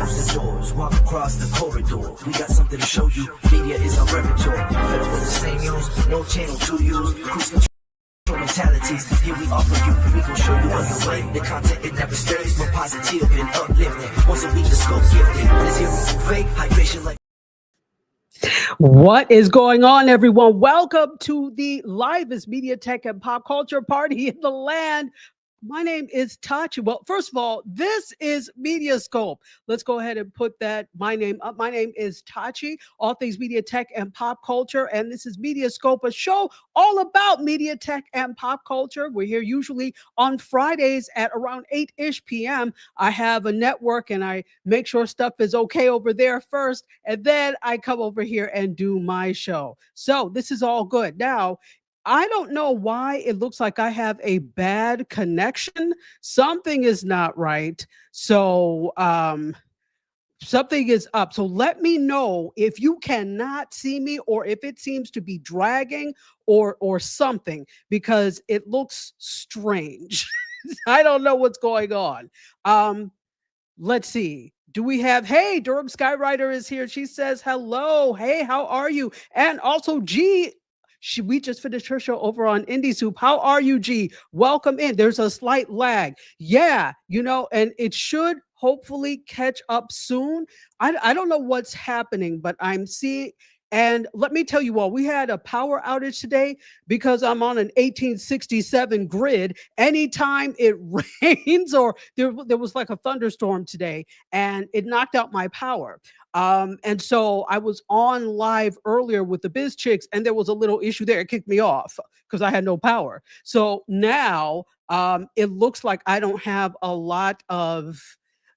Close the doors, walk across the corridor. We got something to show you. Media is our repertoire. Fed up with the same news, no channel to use. Cruise control mentalities. Here we offer you, we gon' show you on your way. The content it never stays, more positive and uplifting. Once a week the scope gifted. This here is fake hydration like. What is going on, everyone? Welcome to the livest media, tech, and pop culture party in the land. My name is Tachi. Well, first of all, this is MediaScope. Let's go ahead and put that my name up. My name is Tachi, all things media, tech, and pop culture. And this is MediaScope, a show all about media, tech, and pop culture. We're here usually on Fridays at around 8-ish p.m. I have a network and I make sure stuff is okay over there first. And then I come over here and do my show. So this is all good. Now, I don't know why it looks like I have a bad connection. Something is not right. So something is up. So let me know if you cannot see me or if it seems to be dragging or something, because it looks strange. I don't know what's going on. Let's see. Do we have, hey, Durham Skyrider is here. She says, hello. Hey, how are you? And also G, we just finished her show over on Indie Soup. How are you, G? Welcome in. There's a slight lag. Yeah, and it should hopefully catch up soon. I don't know what's happening, but I'm seeing, and let me tell you all, we had a power outage today because I'm on an 1867 grid. Anytime it rains or there was like a thunderstorm today and it knocked out my power. And so I was on live earlier with the Biz Chicks and there was a little issue there. It kicked me off because I had no power. So now it looks like I don't have a lot of,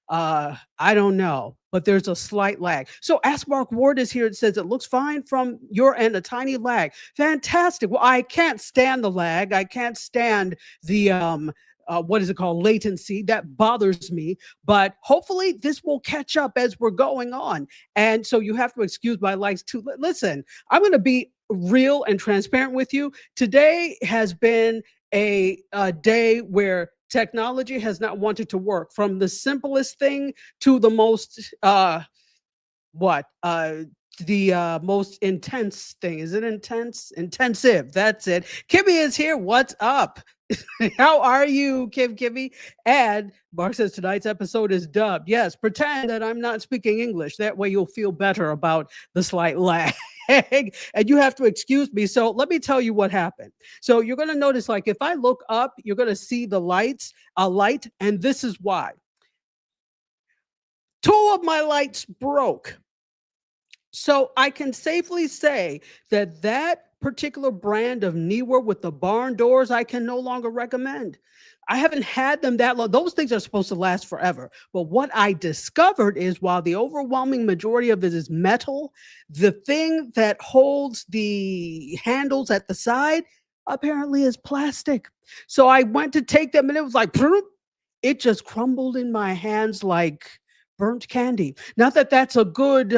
I don't know, but there's a slight lag. So Ask Mark Ward is here. It says it looks fine from your end, a tiny lag. Fantastic. Well, I can't stand the lag. I can't stand the, what is it called? Latency. That bothers me, but hopefully this will catch up as we're going on. And so you have to excuse my likes too. Listen, I'm going to be real and transparent with you. Today has been a day where technology has not wanted to work, from the simplest thing to the most, the most intense thing. Is it intense? Intensive. That's it. Kimmy is here. What's up? How are you, Kimmy? And Mark says tonight's episode is dubbed. Yes, pretend that I'm not speaking English. That way you'll feel better about the slight lag. And you have to excuse me. So let me tell you what happened. So you're going to notice, like, if I look up, you're going to see the light, and this is why. 2 of my lights broke. So I can safely say that particular brand of Neewer with the barn doors, I can no longer recommend. I haven't had them that long. Those things are supposed to last forever. But what I discovered is, while the overwhelming majority of it is metal, the thing that holds the handles at the side apparently is plastic. So I went to take them and it was like, it just crumbled in my hands like burnt candy. Not that that's a good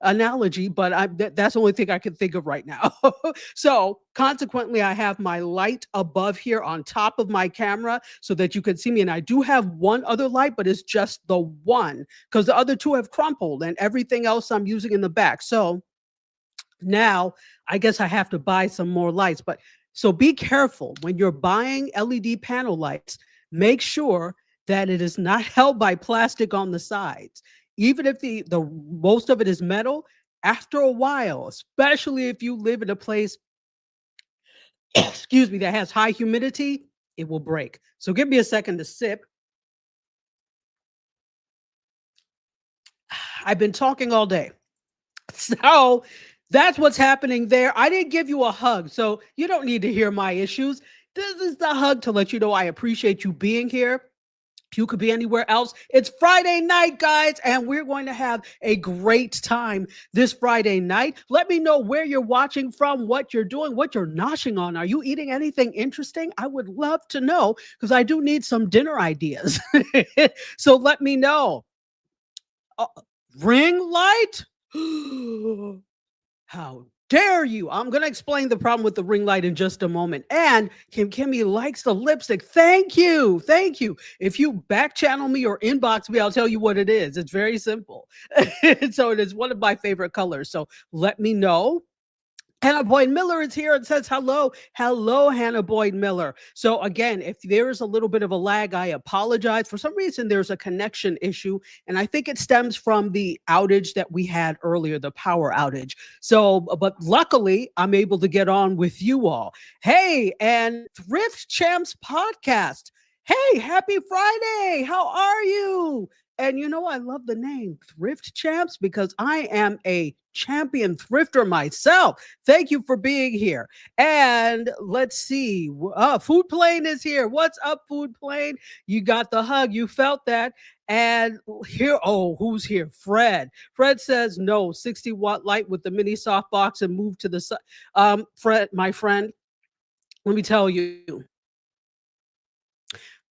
analogy, but that's the only thing I can think of right now. So consequently, I have my light above here on top of my camera so that you can see me. And I do have one other light, but it's just the one because the other 2 have crumpled and everything else I'm using in the back. So now I guess I have to buy some more lights. But so be careful when you're buying LED panel lights. Make sure that it is not held by plastic on the sides. Even if the most of it is metal, after a while, especially if you live in a place, excuse me, that has high humidity, it will break. So give me a second to sip. I've been talking all day. So that's what's happening there. I didn't give you a hug, so you don't need to hear my issues. This is the hug to let you know I appreciate you being here. You could be anywhere else. It's Friday night, guys, and we're going to have a great time this Friday night. Let me know where you're watching from, what you're doing, what you're noshing on. Are you eating anything interesting? I would love to know because I do need some dinner ideas. So let me know. Ring light? How dare you? I'm going to explain the problem with the ring light in just a moment. And Kimmy likes the lipstick. Thank you. Thank you. If you back channel me or inbox me, I'll tell you what it is. It's very simple. So it is one of my favorite colors. So let me know. Hannah Boyd Miller is here and says hello. Hello, Hannah Boyd Miller. So again, if there is a little bit of a lag, I apologize. For some reason, there's a connection issue, and I think it stems from the outage that we had earlier, the power outage. So, but luckily, I'm able to get on with you all. Hey, and Thrift Champs podcast. Hey, happy Friday. How are you? And you know, I love the name Thrift Champs because I am a champion thrifter myself. Thank you for being here. And let's see. Food Plane is here. What's up, Food Plane? You got the hug. You felt that. And here, who's here? Fred. Fred says no, 60-watt light with the mini softbox and move to the side. Fred, my friend, let me tell you,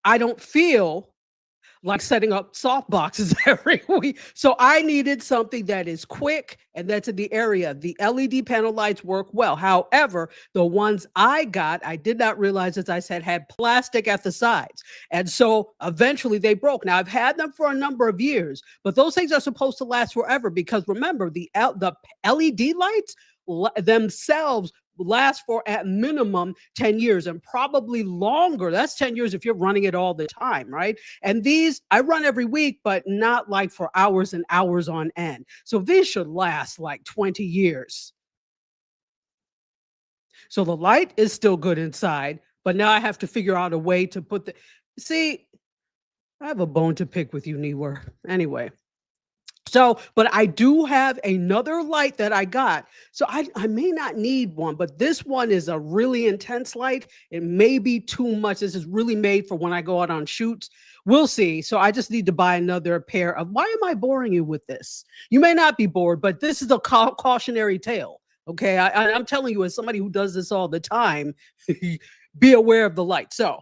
I don't feel like setting up soft boxes every week. So I needed something that is quick and that's in the area. The LED panel lights work well. However, the ones I got, I did not realize, as I said, had plastic at the sides. And so eventually they broke. Now I've had them for a number of years, but those things are supposed to last forever because remember, the LED lights themselves last for at minimum 10 years and probably longer. That's 10 years if you're running it all the time, right? And these I run every week, but not like for hours and hours on end. So these should last like 20 years. So the light is still good inside, but now I have to figure out a way to put see, I have a bone to pick with you, Newer. Anyway. So, but I do have another light that I got. So I may not need one, but this one is a really intense light. It may be too much. This is really made for when I go out on shoots. We'll see. So I just need to buy another pair of, why am I boring you with this? You may not be bored, but this is a cautionary tale. Okay. I'm telling you, as somebody who does this all the time, be aware of the light. So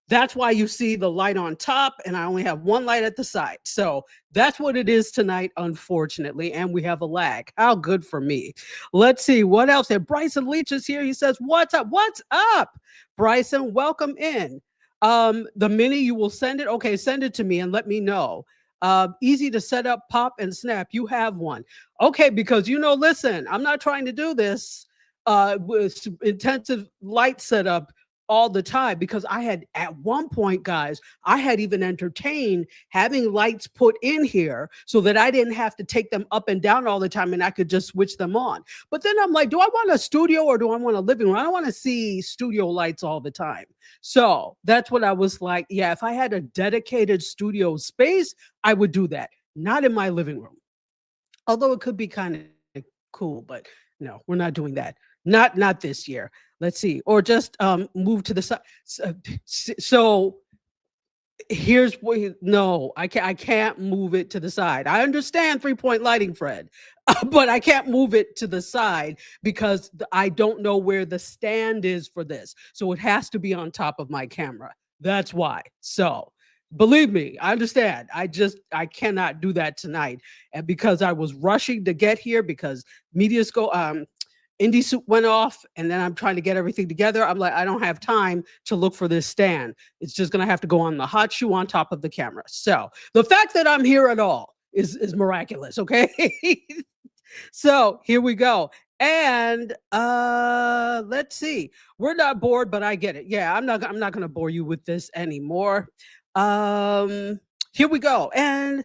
that's why you see the light on top and I only have one light at the side. So that's what it is tonight, unfortunately. And we have a lag. How good for me. Let's see what else. And Bryson Leach is here. He says, what's up? What's up? Bryson, welcome in. The mini, you will send it. Okay, send it to me and let me know. Easy to set up, pop and snap. You have one. Okay, because listen, I'm not trying to do this with intensive light setup all the time because I had at one point, guys, I had even entertained having lights put in here so that I didn't have to take them up and down all the time and I could just switch them on. But then I'm like, do I want a studio or do I want a living room? I don't want to see studio lights all the time. So that's what I was like. Yeah, if I had a dedicated studio space, I would do that. Not in my living room. Although it could be kind of cool, but no, we're not doing that. Not this year. Let's see, or just move to the side. So here's what. No, I can't move it to the side. I understand 3-point lighting, Fred, but I can't move it to the side because I don't know where the stand is for this. So it has to be on top of my camera. That's why. So believe me, I understand. I cannot do that tonight, and because I was rushing to get here because MediaScope Indie Soup went off and then I'm trying to get everything together. I'm like, I don't have time to look for this stand. It's just going to have to go on the hot shoe on top of the camera. So the fact that I'm here at all is miraculous. Okay. So here we go. And let's see. We're not bored, but I get it. Yeah, I'm not going to bore you with this anymore. Here we go. And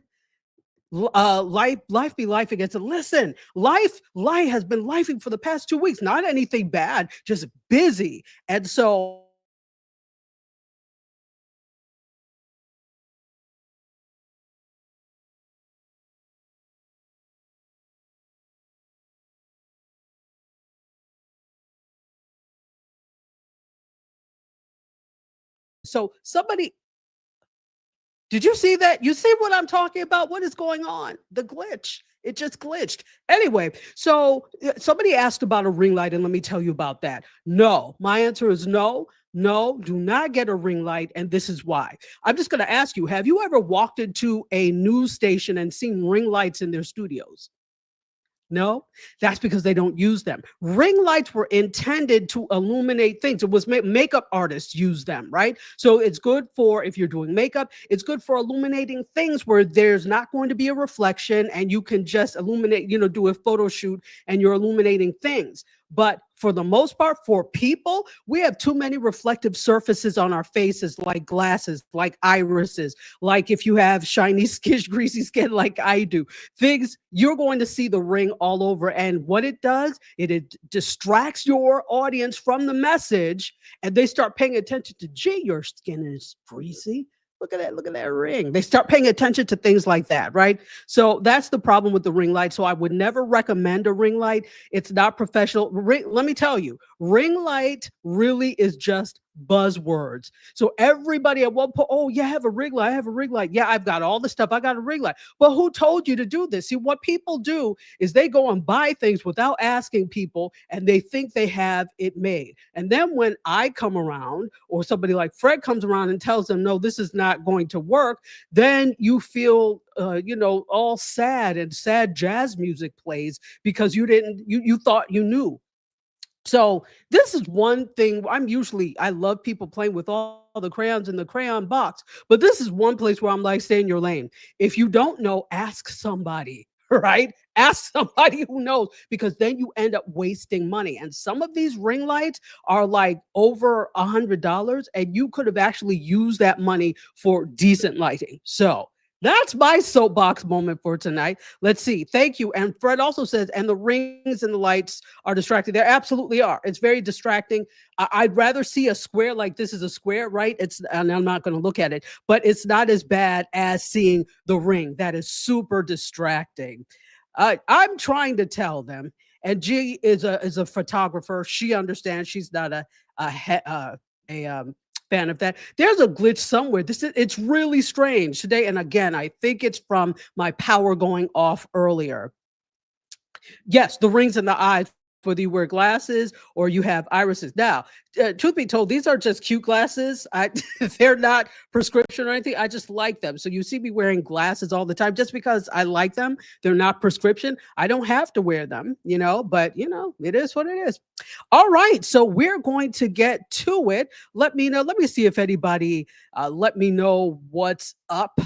life be life against it. Listen, life has been lifing for the past 2 weeks. Not anything bad, just busy. And so somebody, did you see that? You see what I'm talking about? What is going on? The glitch. It just glitched. Anyway, so somebody asked about a ring light, and let me tell you about that. No, my answer is no. No, do not get a ring light, and this is why. I'm just going to ask you, have you ever walked into a news station and seen ring lights in their studios? No, that's because they don't use them. Ring lights were intended to illuminate things. It was makeup artists use them, right? So it's good for if you're doing makeup, it's good for illuminating things where there's not going to be a reflection and you can just illuminate, do a photo shoot and you're illuminating things. But for the most part, for people, we have too many reflective surfaces on our faces, like glasses, like irises, like if you have shiny skin, greasy skin like I do, things you're going to see the ring all over. And what it does, it distracts your audience from the message and they start paying attention to, gee, your skin is greasy. Look at that ring. They start paying attention to things like that, right? So that's the problem with the ring light. So I would never recommend a ring light. It's not professional. Let me tell you, ring light really is just buzzwords. So everybody at one point, oh yeah, I have a ring light. I have a ring light. Yeah, I've got all the stuff. I got a ring light. But who told you to do this? See, what people do is they go and buy things without asking people and they think they have it made. And then when I come around or somebody like Fred comes around and tells them, no, this is not going to work, then you feel all sad, and sad jazz music plays because you thought you knew. So this is one thing I love people playing with all the crayons in the crayon box, but this is one place where I'm like, stay in your lane. If you don't know, ask somebody, right? Ask somebody who knows, because then you end up wasting money. And some of these ring lights are like over $100 and you could have actually used that money for decent lighting. So that's my soapbox moment for tonight. Let's see. Thank you. And Fred also says, and the rings and the lights are distracting. They absolutely are. It's very distracting. I'd rather see a square like this is a square, right? And I'm not going to look at it, but it's not as bad as seeing the ring. That is super distracting. I'm trying to tell them. And G is a photographer. She understands. She's not a fan of that. There's a glitch somewhere. It's really strange today. And again, I think it's from my power going off earlier. Yes, the rings in the eyes, whether you wear glasses or you have irises. Now, truth be told, these are just cute glasses. They're not prescription or anything. I just like them. So you see me wearing glasses all the time just because I like them. They're not prescription. I don't have to wear them, but it is what it is. All right. So we're going to get to it. Let me know. Let me see if anybody let me know what's up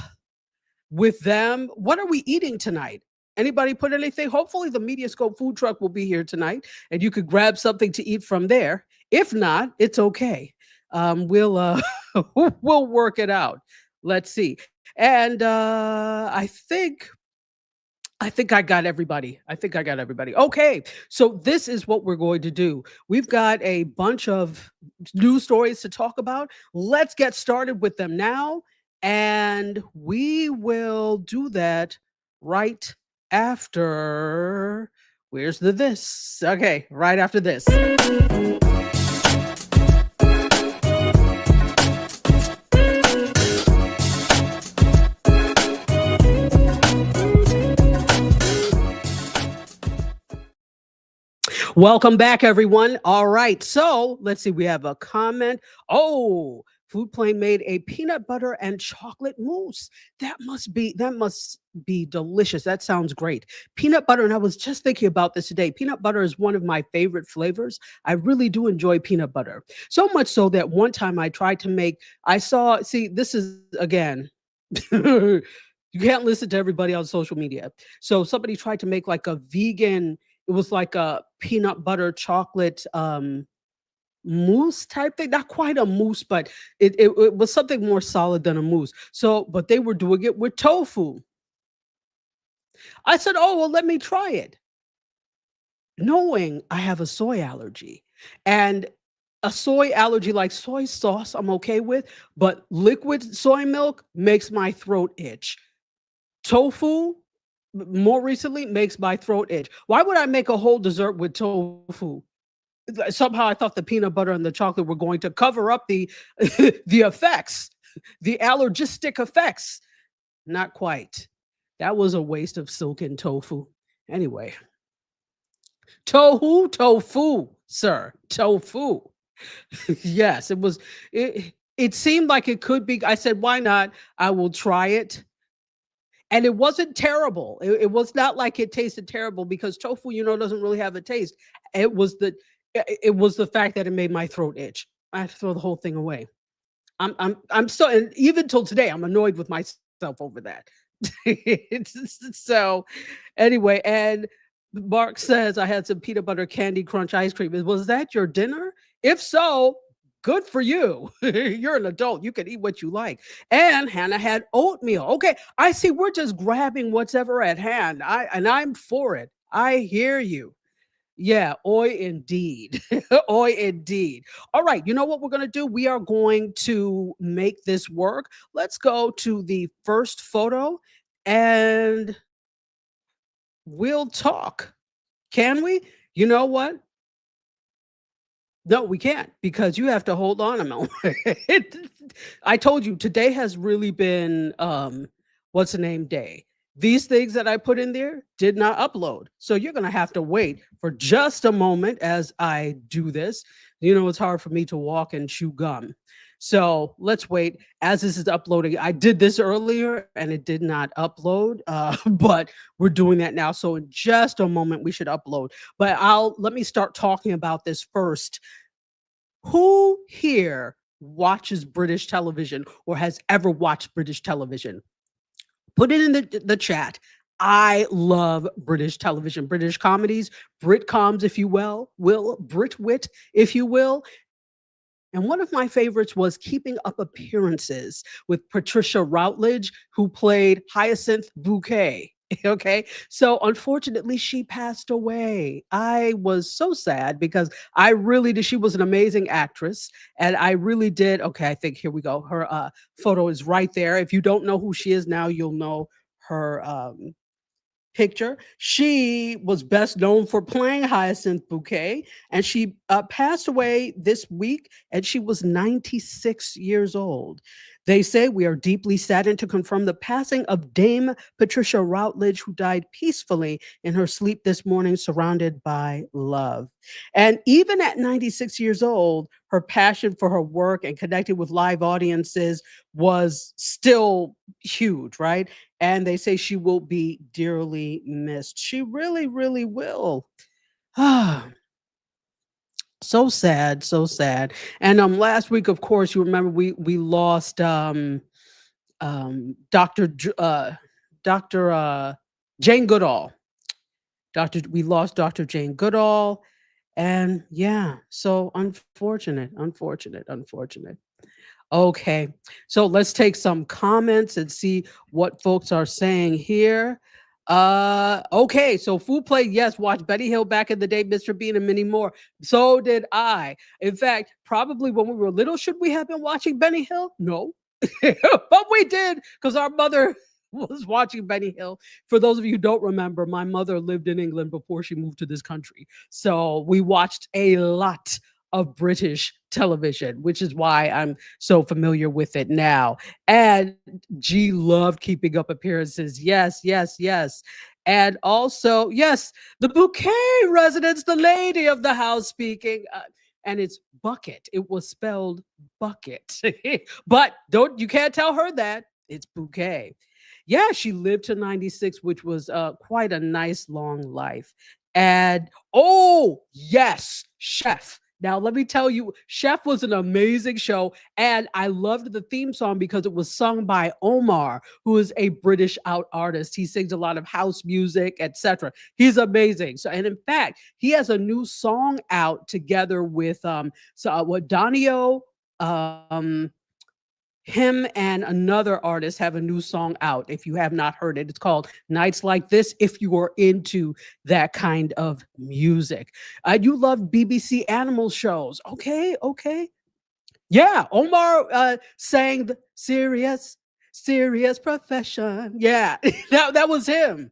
with them. What are we eating tonight? Anybody put anything? Hopefully the MediaScope food truck will be here tonight and you could grab something to eat from there. If not, it's okay. We'll we'll work it out. Let's see. And I think I got everybody. Okay. So this is what we're going to do. We've got a bunch of news stories to talk about. Let's get started with them now. And we will do that right after. Where's the this? Okay, right after this. Welcome back, everyone. All right. So let's see. We have a comment. Oh, Food Plane made a peanut butter and chocolate mousse. That must be delicious. That sounds great. Peanut butter. And I was just thinking about this today. Peanut butter is one of my favorite flavors. I really do enjoy peanut butter. So much so that one time I tried to make, this is again, you can't listen to everybody on social media. So somebody tried to make like a vegan, it was like a peanut butter chocolate mousse type thing. Not quite a mousse, but it was something more solid than a mousse. So, but they were doing it with tofu. I said, oh, well, let me try it. Knowing I have a soy allergy. And a soy allergy like soy sauce, I'm okay with, but liquid soy milk makes my throat itch. Tofu, more recently, makes my throat itch. Why would I make a whole dessert with tofu? Somehow I thought the peanut butter and the chocolate were going to cover up the the effects, the allergistic effects. Not quite. That was a waste of silken tofu. Anyway, tofu, sir, tofu. Yes, it was. It seemed like it could be. I said, why not? I will try it. and it wasn't terrible. It was not like it tasted terrible because tofu, doesn't really have a taste. It was the fact that it made my throat itch. I had to throw the whole thing away. I'm so, and even till today, I'm annoyed with myself over that. So anyway, and Mark says I had some peanut butter candy crunch ice cream. Was that your dinner? If so, good for you. You're an adult. You can eat what you like. And Hannah had oatmeal. Okay, I see. We're just grabbing whatever at hand. I'm for it. I hear you. Yeah, oi indeed. Oi indeed. All right, you know what we're going to do? We are going to make this work. Let's go to the first photo and we'll talk. Can we? You know what? No, we can't because you have to hold on a moment. I told you today has really been what's the name day. These things that I put in there did not upload. So you're going to have to wait for just a moment as I do this. It's hard for me to walk and chew gum. So let's wait as this is uploading. I did this earlier and it did not upload, but we're doing that now. So in just a moment, we should upload. But let me start talking about this first. Who here watches British television or has ever watched British television? Put it in the chat. I love British television, British comedies, Britcoms, if you will, Britwit, if you will. And one of my favorites was Keeping Up Appearances with Patricia Routledge, who played Hyacinth Bouquet. Okay. So unfortunately, she passed away. I was so sad because I really did. She was an amazing actress. And I really did. Okay. I think here we go. Her photo is right there. If you don't know who she is now, you'll know her picture. She was best known for playing Hyacinth Bouquet, and she passed away this week, and she was 96 years old. They say we are deeply saddened to confirm the passing of Dame Patricia Routledge, who died peacefully in her sleep this morning, surrounded by love. And even at 96 years old, her passion for her work and connecting with live audiences was still huge, right? And they say she will be dearly missed. She really, really will. Ah, so sad, so sad. And last week, of course, you remember we lost Dr. Dr. Jane Goodall. We lost Dr. Jane Goodall. And yeah, so unfortunate, unfortunate, unfortunate. Okay, so let's take some comments and see what folks are saying here. Okay, so Food Play, yes, watch Benny Hill back in the day, Mr. Bean, and many more. So did I. In fact, probably when we were little, should we have been watching Benny Hill? No, but we did because our mother was watching Benny Hill. For those of you who don't remember, my mother lived in England before she moved to this country. So we watched a lot of British television, which is why I'm so familiar with it now. And G loved Keeping Up Appearances. Yes, yes, yes. And also, yes, the Bouquet residence, the lady of the house speaking. And it's bucket. It was spelled bucket. But you can't tell her that. It's Bouquet. Yeah, she lived to 96, which was quite a nice long life. And oh, yes, Chef. Now, let me tell you, Chef was an amazing show, and I loved the theme song because it was sung by Omar, who is a British out artist. He sings a lot of house music, etc. He's amazing. So, and in fact, he has a new song out together with Donio, him and another artist have a new song out. If you have not heard it, it's called Nights Like This. If you are into that kind of music, you love BBC animal shows. Okay. Yeah. Omar sang the serious profession. Yeah. that was him.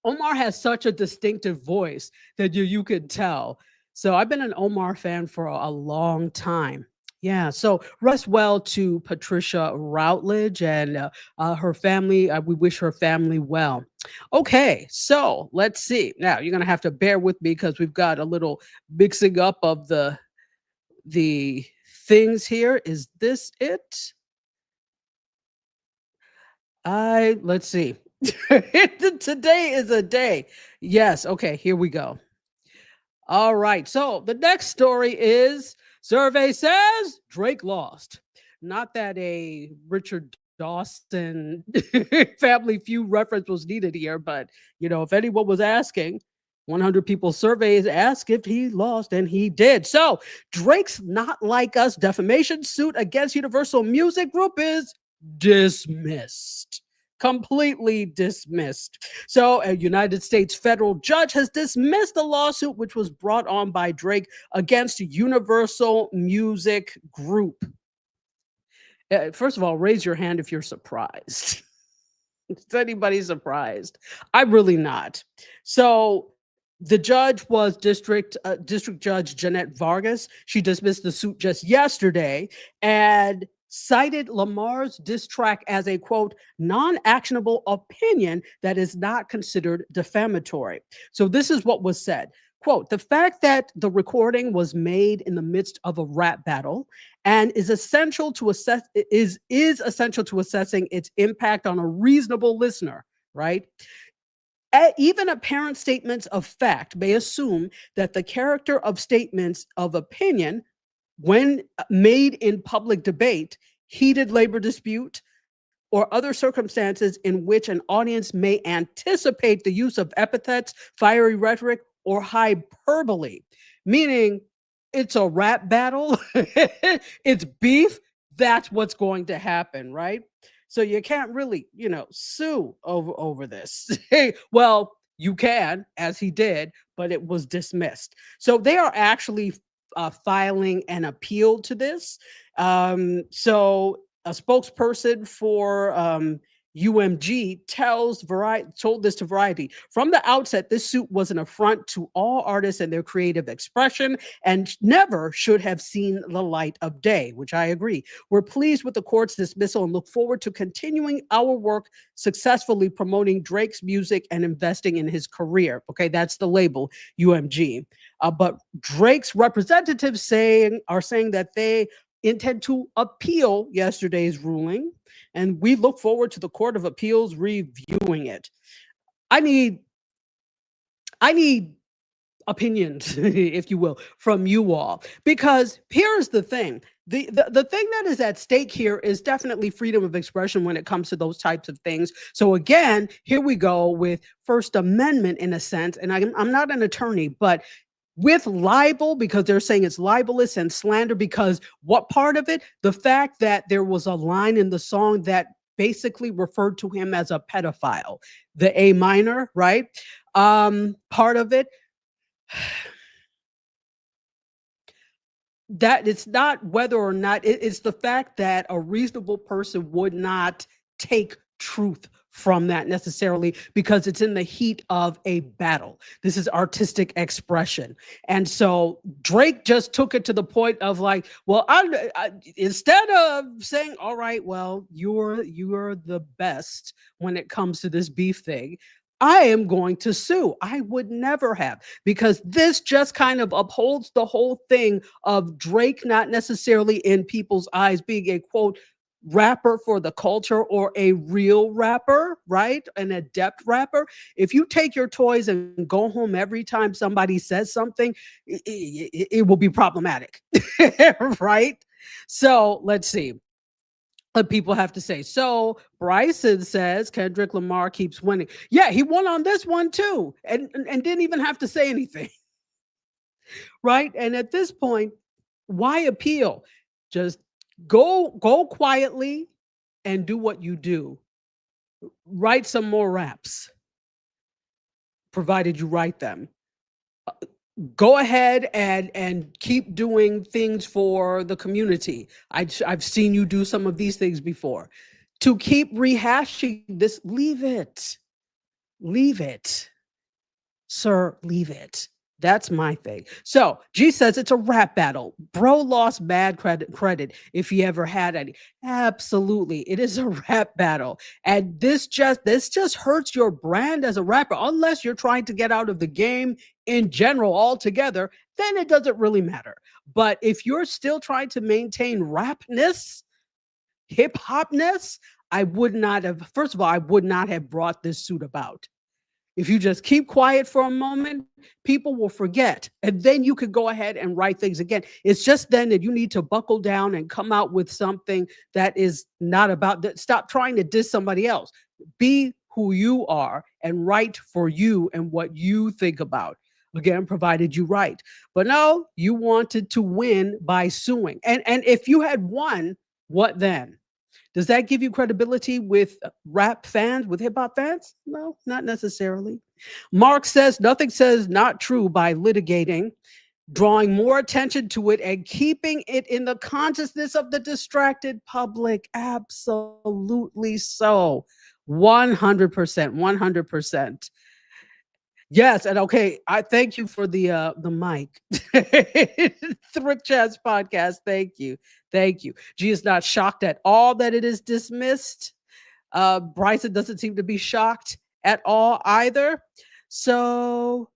Omar has such a distinctive voice that you could tell. So I've been an Omar fan for a long time. Yeah, so rest well to Patricia Routledge and her family. We wish her family well. Okay, so let's see. Now you're gonna have to bear with me because we've got a little mixing up of the things here. Is this it? Let's see. Today is a day. Yes. Okay. Here we go. All right. So the next story is survey says Drake lost. Not that a Richard Dawson Family Feud reference was needed here, but if anyone was asking, 100 people surveys asked if he lost, and he did. So Drake's Not Like Us defamation suit against Universal Music Group is dismissed. Completely dismissed. So, a United States federal judge has dismissed the lawsuit, which was brought on by Drake against Universal Music Group. First of all, raise your hand if you're surprised. Is anybody surprised? I'm really not. So, the judge was District Judge Jeanette Vargas. She dismissed the suit just yesterday and cited Lamar's diss track as a, quote, non-actionable opinion that is not considered defamatory. So this is what was said. Quote, the fact that the recording was made in the midst of a rap battle and is essential to essential to assessing its impact on a reasonable listener, right? Even apparent statements of fact may assume that the character of statements of opinion, when made in public debate, heated labor dispute, or other circumstances in which an audience may anticipate the use of epithets, fiery rhetoric, or hyperbole, meaning it's a rap battle, it's beef, that's what's going to happen, right? So you can't really, sue over this. Well, you can, as he did, but it was dismissed. So they are actually filing an appeal to this. So a spokesperson for UMG told this to Variety. From the outset, this suit was an affront to all artists and their creative expression and never should have seen the light of day, which I agree. We're pleased with the court's dismissal and look forward to continuing our work successfully promoting Drake's music and investing in his career. Okay, that's the label, UMG. But Drake's representatives are saying that they intend to appeal yesterday's ruling, and we look forward to the Court of Appeals reviewing it. I need opinions, if you will, from you all, because here's the thing. The thing that is at stake here is definitely freedom of expression when it comes to those types of things. So again, here we go with First Amendment in a sense, and I'm not an attorney, but with libel, because they're saying it's libelous, and slander, because what part of it? The fact that there was a line in the song that basically referred to him as a pedophile, the A minor, right? Part of it, that it's not whether or not it's the fact that a reasonable person would not take truth from that necessarily, because it's in the heat of a battle. This is artistic expression. And so Drake just took it to the point of like, well, I instead of saying, all right, well, you're the best when it comes to this beef thing, I am going to sue. I would never have, because this just kind of upholds the whole thing of Drake not necessarily in people's eyes being a, quote, rapper for the culture or a real rapper, right? An adept rapper. If you take your toys and go home every time somebody says something, it will be problematic, right? So let's see what people have to say. So Bryson says Kendrick Lamar keeps winning. Yeah, he won on this one too, and didn't even have to say anything, right? And at this point, why appeal? Just go quietly and do what you do. Write some more raps, provided you write them. Go ahead and keep doing things for the community. I've seen you do some of these things before. To keep rehashing this, leave it, sir, leave it. That's my thing. So G says it's a rap battle. Bro lost mad credit if he ever had any. Absolutely, it is a rap battle, and this just hurts your brand as a rapper. Unless you're trying to get out of the game in general altogether, then it doesn't really matter. But if you're still trying to maintain rapness, hip hopness, I would not have, first of all, I would not have brought this suit about. If you just keep quiet for a moment, people will forget. And then you could go ahead and write things again. It's just then that you need to buckle down and come out with something that is not about that. Stop trying to diss somebody else. Be who you are and write for you and what you think about. Again, provided you write. But no, you wanted to win by suing. And if you had won, what then? Does that give you credibility with rap fans, with hip hop fans? No, not necessarily. Mark says nothing says not true by litigating, drawing more attention to it, and keeping it in the consciousness of the distracted public. Absolutely so. 100%. 100%. Yes, and okay, I thank you for the mic. Thrift Chats podcast. Thank you. Thank you. G is not shocked at all that it is dismissed. Bryson doesn't seem to be shocked at all either. So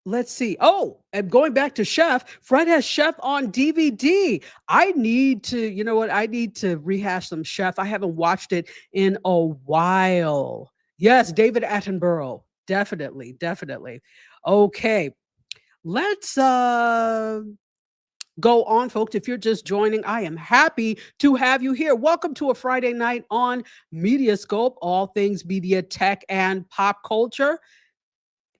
let's see. Oh, and going back to Chef, Fred has Chef on DVD. I need to, you know what? I need to rehash some Chef. I haven't watched it in a while. Yes, David Attenborough. Definitely, definitely. Okay. Let's go on, folks. If you're just joining, I am happy to have you here. Welcome to a Friday night on MediaScope, all things media, tech, and pop culture.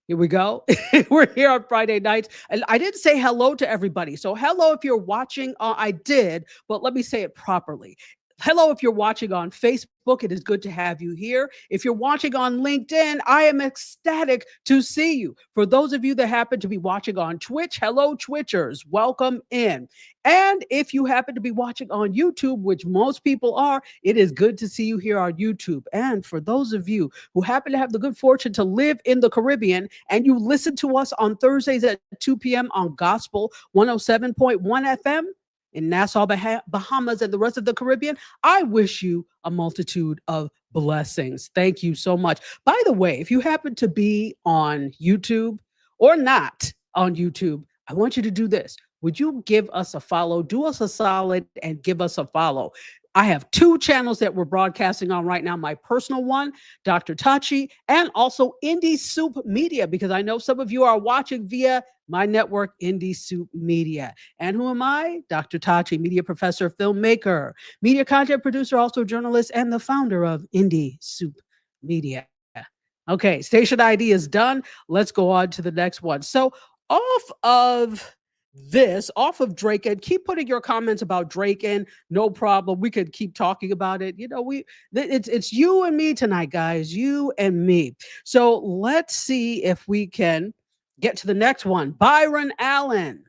Here we go. We're here on Friday nights. And I didn't say hello to everybody. So hello if you're watching. I did, but let me say it properly. Hello if you're watching on Facebook. It is good to have you here. If you're watching on LinkedIn, I am ecstatic to see you. For those of you that happen to be watching on Twitch, hello Twitchers, welcome in. And if you happen to be watching on YouTube, which most people are, it is good to see you here on YouTube. And for those of you who happen to have the good fortune to live in the Caribbean and you listen to us on Thursdays at 2 p.m. on Gospel 107.1 FM, in Nassau, Bahamas, and the rest of the Caribbean, I wish you a multitude of blessings. Thank you so much. By the way, if you happen to be on YouTube or not on YouTube, I want you to do this. Would you give us a follow? Do us a solid and give us a follow. I have two channels that we're broadcasting on right now. My personal one, Dr. Tachi, and also Indie Soup Media, because I know some of you are watching via my network, Indie Soup Media. And who am I? Dr. Tachi, media professor, filmmaker, media content producer, also journalist, and the founder of Indie Soup Media. Okay, station ID is done. Let's go on to the next one. So off of Drake, and keep putting your comments about Drake in, no problem. We could keep talking about it. You know, it's you and me tonight, guys, you and me. So let's see if we can get to the next one. Byron Allen.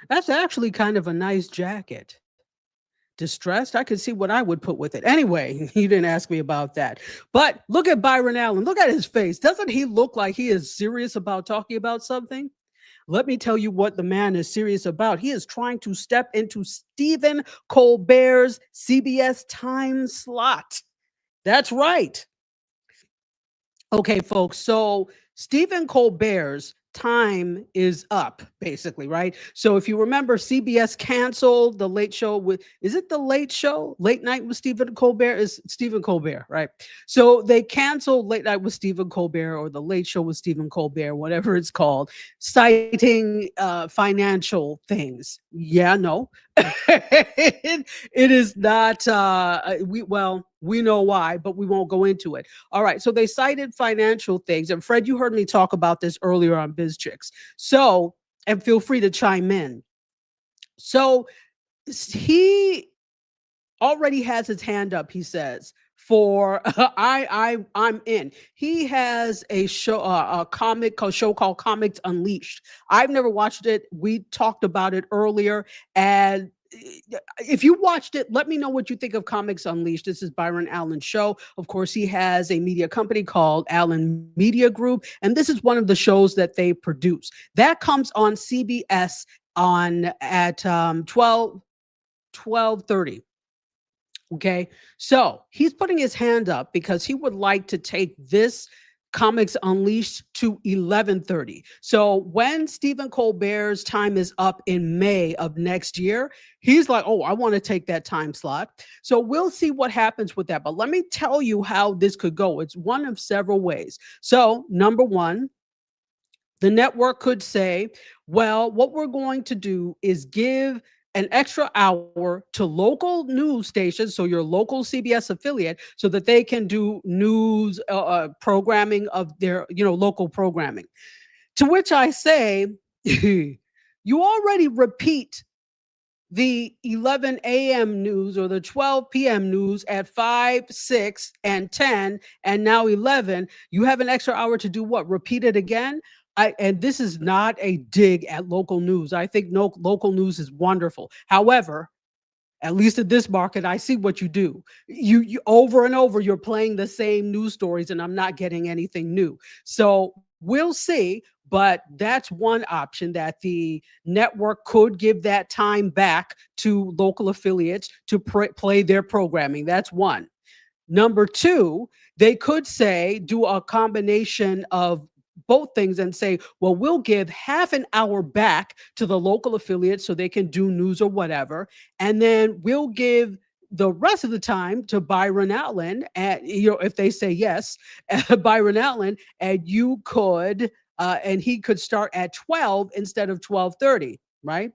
That's actually kind of a nice jacket. Distressed, I could see what I would put with it. Anyway, you didn't ask me about that. But look at Byron Allen. Look at his face. Doesn't he look like he is serious about talking about something? Let me tell you what the man is serious about. He is trying to step into Stephen Colbert's CBS time slot. That's right. Okay, folks. So Stephen Colbert's time is up, basically, right? So if you remember, CBS canceled the Late Show with, is it the Late Show? Late Night with Stephen Colbert is Stephen Colbert, right? So they canceled Late Night with Stephen Colbert or the Late Show with Stephen Colbert, whatever it's called, citing financial things. Yeah, no, it is not. We know why, but we won't go into it. All right. So they cited financial things. And Fred, you heard me talk about this earlier on Biz Chicks. So, and feel free to chime in. So he already has his hand up, he says, for I'm in. He has a show, a show called Comics Unleashed. I've never watched it. We talked about it earlier, and if you watched it, let me know what you think of Comics Unleashed. This is Byron Allen's show. Of course, he has a media company called Allen Media Group, and this is one of the shows that they produce. That comes on CBS at 12:30. Okay, so he's putting his hand up because he would like to take this Comics Unleashed to 11:30. So when Stephen Colbert's time is up in May of next year, he's like, "Oh, I want to take that time slot." So we'll see what happens with that. But let me tell you how this could go. It's one of several ways. So, number one, the network could say, well, what we're going to do is give an extra hour to local news stations, so your local CBS affiliate, so that they can do news programming of their, local programming. To which I say, you already repeat the 11 a.m. news or the 12 p.m. news at 5, 6, and 10, and now 11. You have an extra hour to do what? Repeat it again? And this is not a dig at local news. I think no local news is wonderful. However, at least in this market, I see what you do. You over and over, you're playing the same news stories, and I'm not getting anything new. So we'll see. But that's one option, that the network could give that time back to local affiliates to play their programming. That's one. Number two, they could say, do a combination of both things and say, well, we'll give half an hour back to the local affiliates so they can do news or whatever. And then we'll give the rest of the time to Byron Allen, and if they say yes, Byron Allen, and you could and he could start at 12 instead of 12:30, right?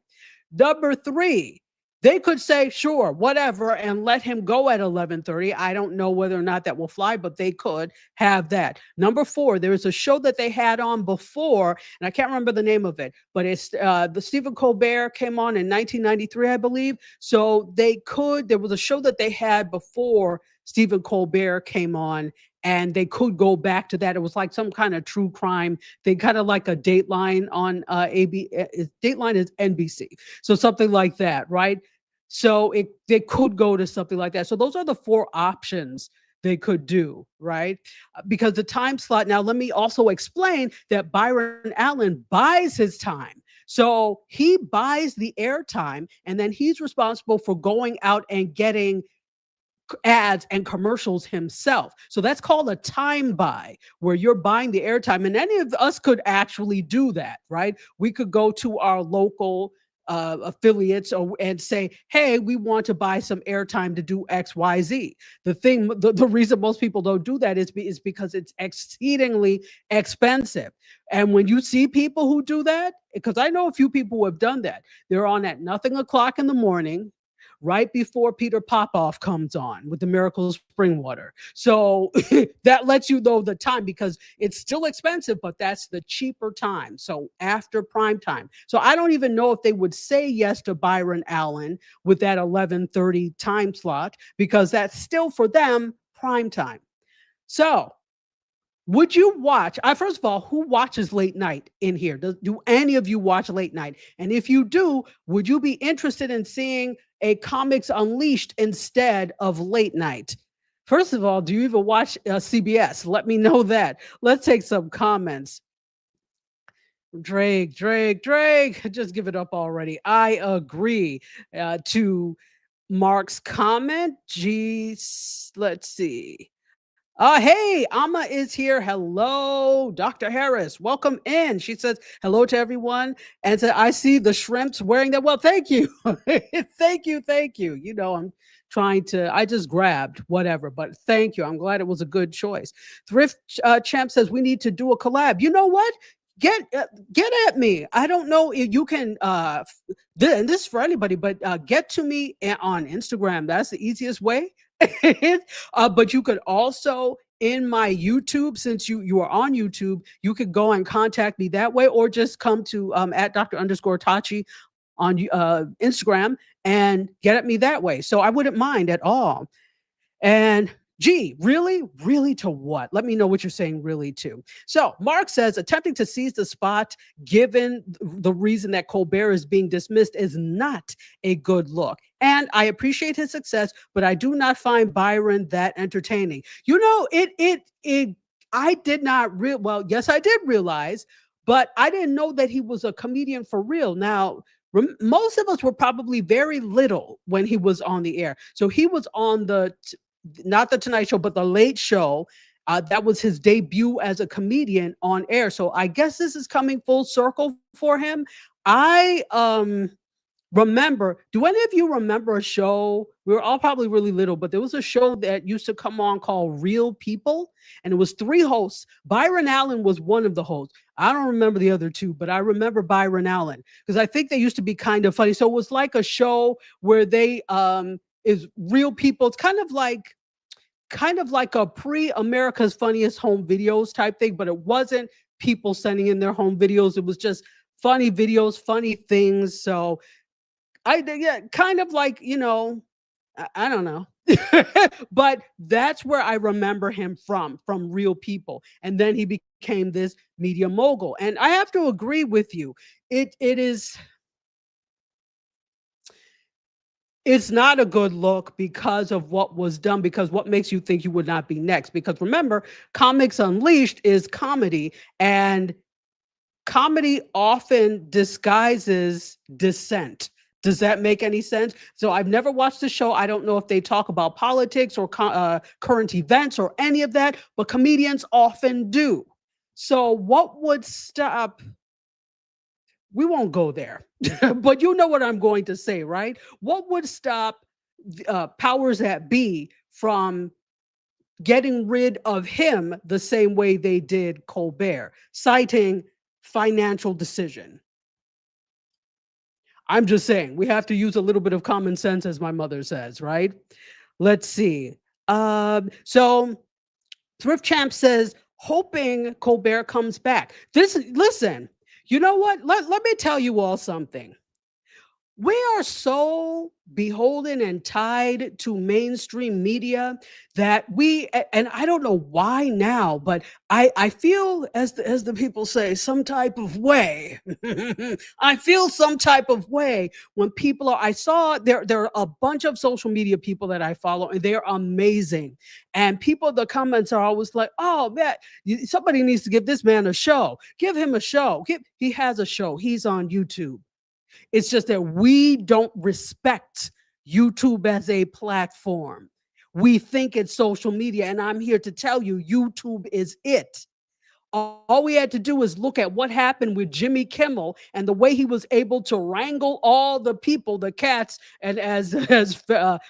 Number three, they could say, sure, whatever, and let him go at 11:30. I don't know whether or not that will fly, but they could have that. Number four, there is a show that they had on before, and I can't remember the name of it, but it's the Stephen Colbert came on in 1993, I believe. So there was a show that they had before Stephen Colbert came on, and they could go back to that. It was like some kind of true crime. They kind of like a Dateline on Dateline is NBC. So something like that, right? So they could go to something like that. So those are the four options they could do, right? Because the time slot, now let me also explain that Byron Allen buys his time. So he buys the airtime, and then he's responsible for going out and getting ads and commercials himself. So that's called a time buy, where you're buying the airtime. And any of us could actually do that, right? We could go to our local affiliates and say, hey, we want to buy some airtime to do XYZ. The reason most people don't do that is because it's exceedingly expensive. And when you see people who do that, because I know a few people who have done that, they're on at nothing o'clock in the morning, right before Peter Popoff comes on with the Miracle Spring Water. So that lets you know the time, because it's still expensive, but that's the cheaper time. So after prime time. So I don't even know if they would say yes to Byron Allen with that 11:30 time slot, because that's still for them prime time. So would you watch? First of all, who watches late night in here? Do any of you watch late night? And if you do, would you be interested in seeing a Comics Unleashed instead of late night? First of all, do you even watch CBS? Let me know that. Let's take some comments. Drake, just give it up already. I agree to Mark's comment. Geez, let's see. Hey, Amma is here. Hello, Dr. Harris. Welcome in. She says hello to everyone. And said, I see the shrimps wearing that. Well, thank you. Thank you. You know, I just grabbed whatever, but thank you. I'm glad it was a good choice. Thrift Champ says we need to do a collab. You know what? Get at me. I don't know if you can, and this is for anybody, but get to me on Instagram. That's the easiest way. But you could also, in my YouTube, since you are on YouTube, you could go and contact me that way, or just come to at Dr._Tachi on Instagram and get at me that way. So I wouldn't mind at all. And gee, really to what? Let me know what you're saying really to. So Mark says, attempting to seize the spot, given the reason that Colbert is being dismissed, is not a good look. And I appreciate his success, but I do not find Byron that entertaining. You know, I did not well, yes, I did realize, but I didn't know that he was a comedian for real. Now, most of us were probably very little when he was on the air. So he was on not the Tonight Show, but the Late Show. That was his debut as a comedian on air. So I guess this is coming full circle for him. I remember, do any of you remember a show? We were all probably really little, but there was a show that used to come on called Real People, and it was 3 hosts. Byron Allen was one of the hosts. I don't remember the other 2, but I remember Byron Allen because I think they used to be kind of funny. So it was like a show where they is real people. It's kind of like a pre-America's Funniest Home Videos type thing, but it wasn't people sending in their home videos. It was just funny videos, funny things. So kind of like, I don't know. But that's where I remember him from Real People. And then he became this media mogul. And I have to agree with you. It's not a good look because of what was done, because what makes you think you would not be next? Because remember, Comics Unleashed is comedy, and comedy often disguises dissent. Does that make any sense? So I've never watched the show. I don't know if they talk about politics or current events or any of that, but comedians often do. So what would stop? We won't go there, but you know what I'm going to say, right? What would stop powers that be from getting rid of him the same way they did Colbert, citing financial decision? I'm just saying we have to use a little bit of common sense, as my mother says, right? Let's see. So Thrift Champ says, hoping Colbert comes back. Listen, you know what? Let me tell you all something. We are so beholden and tied to mainstream media that and I don't know why now, but I feel, as the people say, some type of way. I feel some type of way when people I saw there are a bunch of social media people that I follow, and they're amazing. And the comments are always like, oh man, somebody needs to give this man a show. Give him a show. He has a show. He's on YouTube. It's just that we don't respect YouTube as a platform. We think it's social media, and I'm here to tell you, YouTube is it. All we had to do is look at what happened with Jimmy Kimmel and the way he was able to wrangle all the people, the cats, and as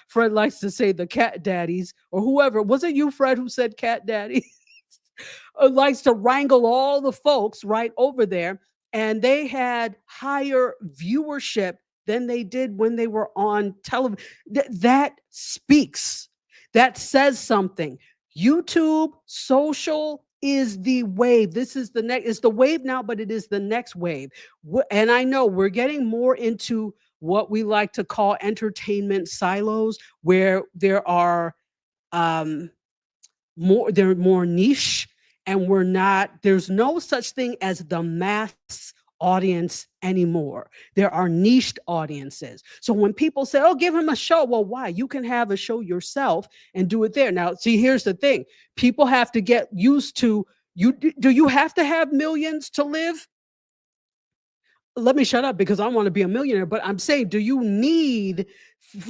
Fred likes to say, the cat daddies, or whoever. Was it you, Fred, who said cat daddy? Likes to wrangle all the folks right over there. And they had higher viewership than they did when they were on television. That speaks. That says something. YouTube, social is the wave. This is the next. It's the wave now, but it is the next wave. And I know we're getting more into what we like to call entertainment silos, where they're more niche. And there's no such thing as the mass audience anymore. There are niched audiences. So when people say, oh, give him a show, well, why? You can have a show yourself and do it there. Now, see, here's the thing. People have to get used to do you have to have millions to live? Let me shut up because I want to be a millionaire. But I'm saying, do you need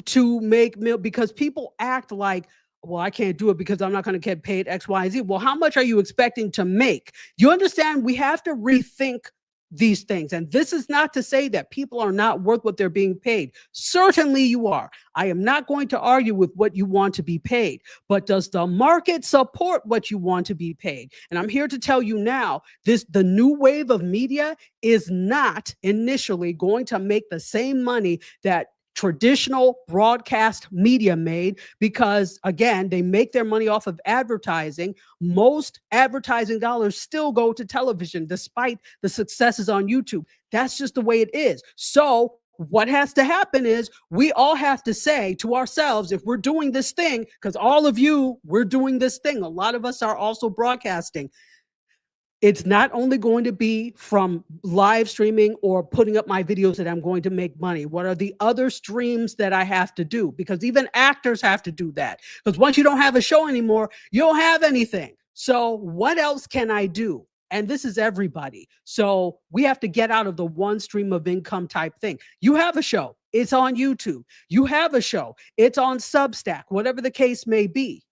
to make because people act like, well, I can't do it because I'm not going to get paid X, Y, and Z. Well, how much are you expecting to make? You understand? We have to rethink these things. And this is not to say that people are not worth what they're being paid. Certainly you are. I am not going to argue with what you want to be paid, but does the market support what you want to be paid? And I'm here to tell you now, the new wave of media is not initially going to make the same money that traditional broadcast media made, because again, they make their money off of advertising. Most advertising dollars still go to television despite the successes on YouTube. That's just the way it is. So what has to happen is we all have to say to ourselves, if we're doing this thing, because all of you, we're doing this thing. A lot of us are also broadcasting. It's not only going to be from live streaming or putting up my videos that I'm going to make money. What are the other streams that I have to do? Because even actors have to do that. Because once you don't have a show anymore, you don't have anything. So what else can I do? And this is everybody. So we have to get out of the one stream of income type thing. You have a show. It's on YouTube. You have a show. It's on Substack, whatever the case may be.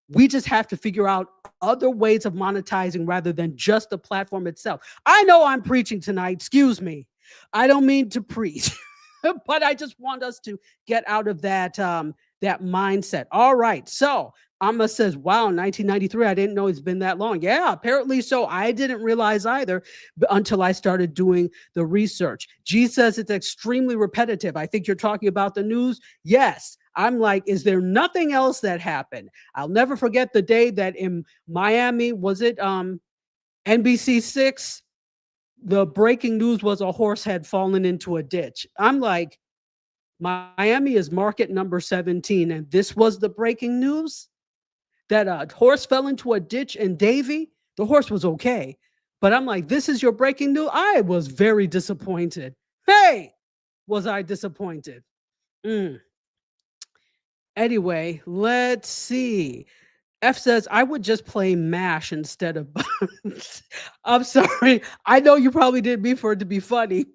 We just have to figure out other ways of monetizing rather than just the platform itself. I know I'm preaching tonight. Excuse me. I don't mean to preach, but I just want us to get out of that mindset. All right. So Amma says, wow, 1993. I didn't know it's been that long. Yeah, apparently so. I didn't realize either until I started doing the research. G says it's extremely repetitive. I think you're talking about the news. Yes. I'm like, is there nothing else that happened? I'll never forget the day that in Miami, was it NBC6? The breaking news was a horse had fallen into a ditch. I'm like, Miami is market number 17, and this was the breaking news that a horse fell into a ditch in Davie. The horse was okay, but I'm like, this is your breaking news? I was very disappointed. Hey, was I disappointed? Anyway, let's see. F says, I would just play MASH instead of Buns. I'm sorry. I know you probably didn't mean for it to be funny,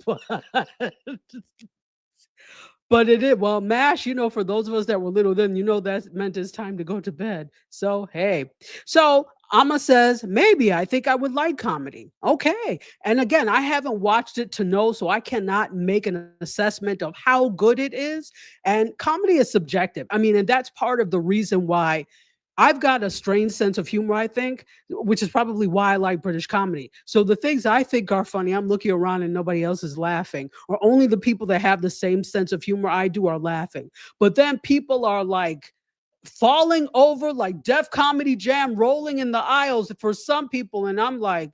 but it is. Well, MASH, for those of us that were little then, that meant it's time to go to bed. So, hey. So, Amma says, maybe I think I would like comedy. Okay. And again, I haven't watched it to know, so I cannot make an assessment of how good it is. And comedy is subjective. I mean, and that's part of the reason why I've got a strange sense of humor, I think, which is probably why I like British comedy. So the things I think are funny, I'm looking around and nobody else is laughing, or only the people that have the same sense of humor I do are laughing. But then people are like falling over like Def Comedy Jam, rolling in the aisles for some people. And I'm like,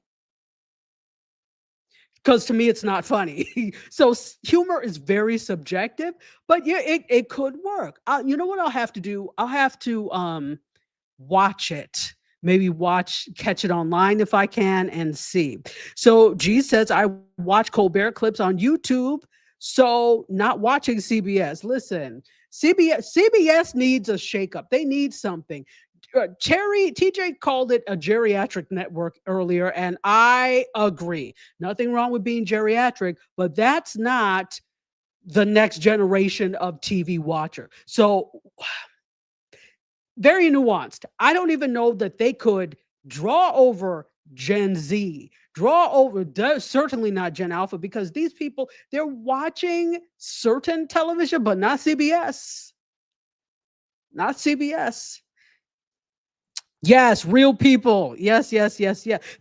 because to me, it's not funny. So humor is very subjective, but yeah, it could work. You know what I'll have to do? I'll have to watch it. Maybe catch it online if I can and see. So G says, I watch Colbert clips on YouTube. So not watching CBS. Listen, CBS needs a shakeup. They need something. TJ called it a geriatric network earlier, and I agree. Nothing wrong with being geriatric, but that's not the next generation of TV watcher. So very nuanced. I don't even know that they could draw over Gen Z, certainly not Gen Alpha, because these people, they're watching certain television, but not CBS. Not CBS. Yes, real people. Yes.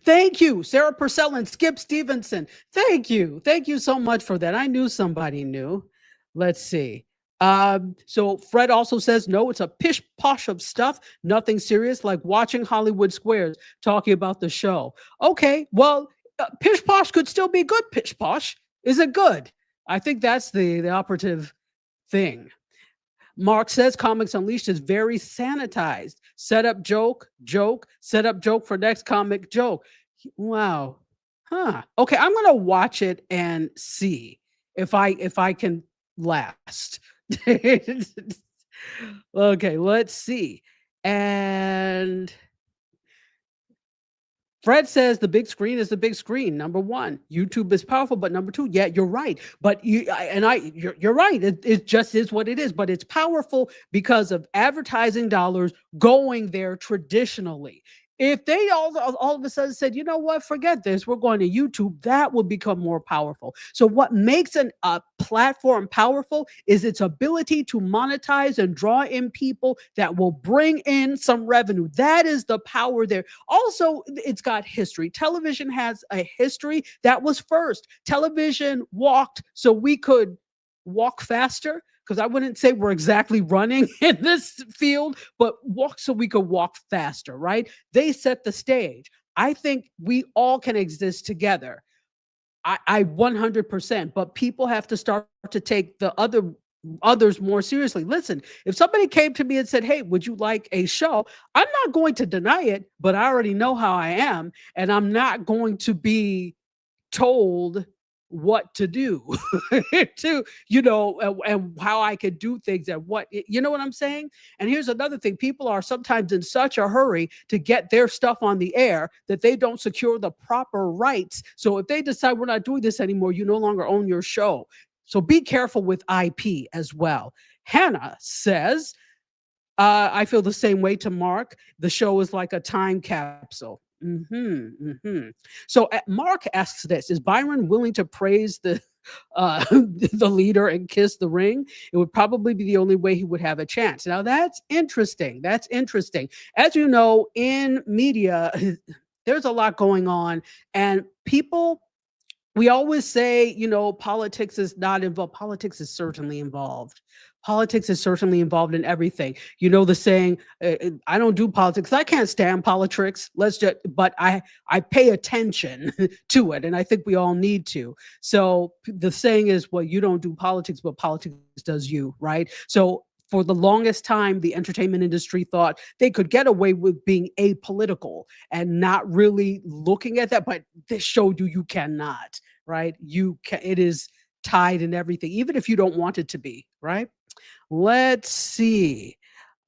Thank you, Sarah Purcell and Skip Stevenson. Thank you. Thank you so much for that. I knew somebody knew. Let's see. So Fred also says, no, it's a pish posh of stuff, nothing serious, like watching Hollywood Squares talking about the show. Okay, well, pish posh could still be good. Pish posh, is it good? I think that's the operative thing. Mark says Comics Unleashed is very sanitized. Setup joke, setup joke for next comic joke. Wow. Huh. Okay, I'm gonna watch it and see if I can last. Okay, let's see. And Fred says the big screen is the big screen. Number one, YouTube is powerful, but number two, yeah, you're right. But you're right. It just is what it is. But it's powerful because of advertising dollars going there traditionally. If they all of a sudden said, you know what, forget this, we're going to YouTube, that would become more powerful. So what makes a platform powerful is its ability to monetize and draw in people that will bring in some revenue. That is the power there. Also, it's got history. Television has a history. That was first. Television walked so we could walk faster, because I wouldn't say we're exactly running in this field, but walk so we could walk faster, right? They set the stage. I think we all can exist together. I 100%, but people have to start to take the others more seriously. Listen, if somebody came to me and said, hey, would you like a show? I'm not going to deny it, but I already know how I am, and I'm not going to be told what to do and how I could do things and what, you know what I'm saying? And here's another thing. People are sometimes in such a hurry to get their stuff on the air that they don't secure the proper rights. So if they decide we're not doing this anymore, you no longer own your show. So be careful with IP as well. Hannah says, I feel the same way to Mark. The show is like a time capsule. So Mark asks this: is Byron willing to praise the the leader and kiss the ring? It would probably be the only way he would have a chance. Now that's interesting. That's interesting. As you know, in media, there's a lot going on, and people, we always say, politics is not involved. Politics is certainly involved. Politics is certainly involved in everything. You know the saying, I don't do politics. I can't stand politics. But I pay attention to it, and I think we all need to. So the saying is, well, you don't do politics, but politics does you, right? So for the longest time, the entertainment industry thought they could get away with being apolitical and not really looking at that. But this showed you cannot, right? You can, it is tied in everything, even if you don't want it to be, right? Let's see.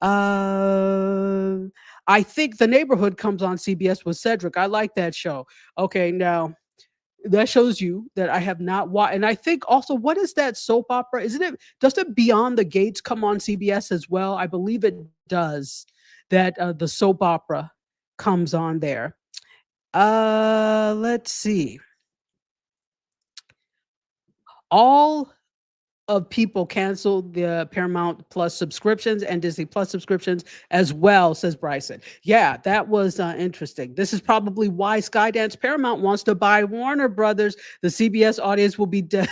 Uh, I think The Neighborhood comes on CBS with Cedric. I like that show. Okay, now that shows you that I have not watched. And I think also, what is that soap opera? Does it Beyond the Gates come on CBS as well? I believe it does. That the soap opera comes on there. Let's see. All of people canceled the Paramount Plus subscriptions and Disney Plus subscriptions as well, says Bryson. Yeah, that was interesting. This is probably why Skydance Paramount wants to buy Warner Brothers. The CBS audience will be dead.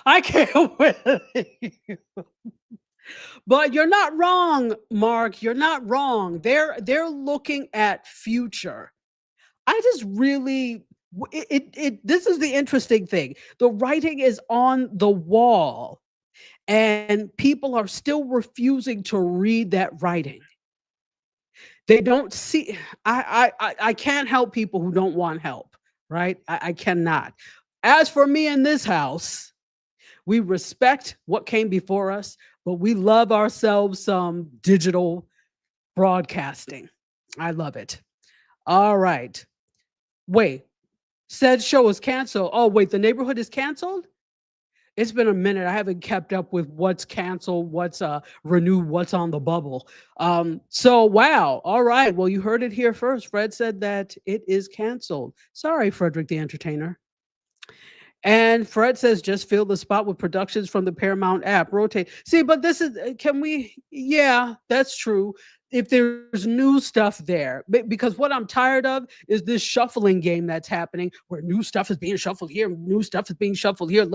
I can't wait. But you're not wrong, Mark. You're not wrong. They're looking at future. I just really this is the interesting thing. The writing is on the wall, and people are still refusing to read that writing. They don't see. I can't help people who don't want help, right? I cannot. As for me in this house, we respect what came before us, but we love ourselves some digital broadcasting. I love it. All right. Wait, said show is canceled. Oh, wait, The Neighborhood is canceled? It's been a minute. I haven't kept up with what's canceled, what's renewed, what's on the bubble. So wow. All right. Well, you heard it here first. Fred said that it is canceled. Sorry, Frederick the Entertainer. And Fred says, just fill the spot with productions from the Paramount app. Rotate. See, but this is, yeah, that's true. If there's new stuff there, because what I'm tired of is this shuffling game that's happening where new stuff is being shuffled here, new stuff is being shuffled here.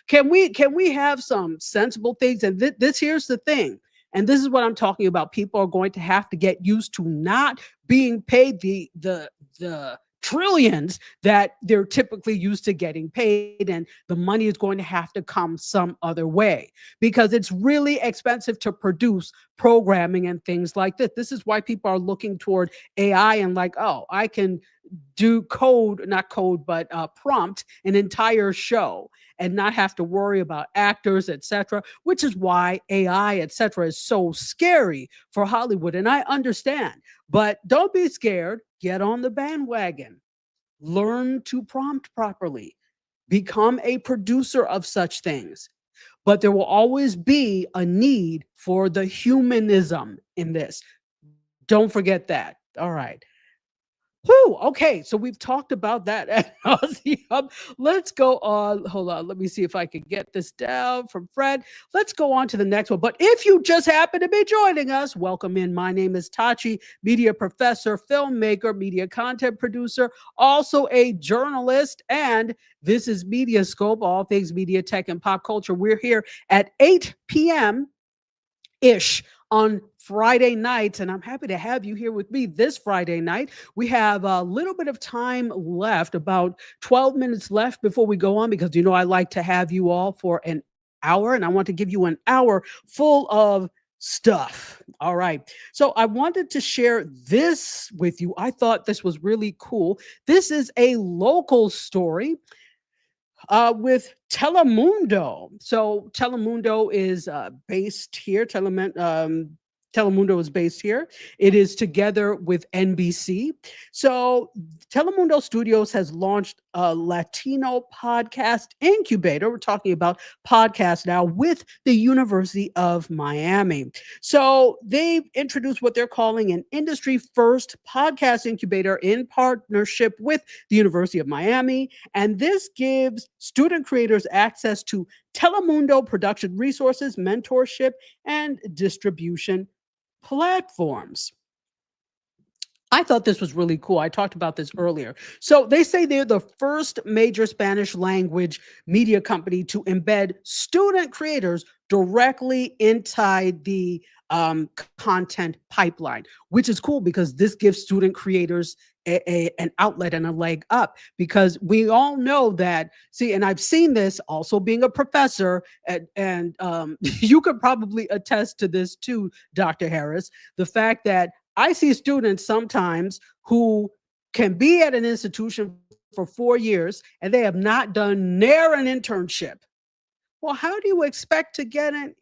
Can we have some sensible things? And this here's the thing. And this is what I'm talking about. People are going to have to get used to not being paid the trillions that they're typically used to getting paid, and the money is going to have to come some other way because it's really expensive to produce programming and things like this. This is why people are looking toward AI and like, oh, I can do prompt an entire show and not have to worry about actors, etc., which is why AI, etc., is so scary for Hollywood. And I understand, but don't be scared. Get on the bandwagon. Learn to prompt properly. Become a producer of such things. But there will always be a need for the humanism in this. Don't forget that. All right. Whew, okay, so we've talked about that ad nauseum. Let's go on. Hold on. Let me see if I can get this down from Fred. Let's go on to the next one. But if you just happen to be joining us, welcome in. My name is Tachi, media professor, filmmaker, media content producer, also a journalist, and this is MediaScope, all things media, tech, and pop culture. We're here at 8 p.m.-ish on Friday nights, and I'm happy to have you here with me this Friday night. We have a little bit of time left, about 12 minutes left before we go on, because I like to have you all for an hour, and I want to give you an hour full of stuff. All right. So I wanted to share this with you. I thought this was really cool. This is a local story with Telemundo. So Telemundo is based here. Telemundo is based here. It is together with NBC. So Telemundo Studios has launched Latino podcast incubator. We're talking about podcasts now with the University of Miami. So they've introduced what they're calling an industry first podcast incubator in partnership with the University of Miami. And this gives student creators access to Telemundo production resources, mentorship, and distribution platforms. I thought this was really cool. I talked about this earlier. So they say they're the first major Spanish language media company to embed student creators directly inside the content pipeline, which is cool because this gives student creators an outlet and a leg up, because we all know that, see, and I've seen this also being a professor, and you could probably attest to this too, Dr. Harris, the fact that I see students sometimes who can be at an institution for 4 years and they have not done near an internship. Well, how do you expect to get in?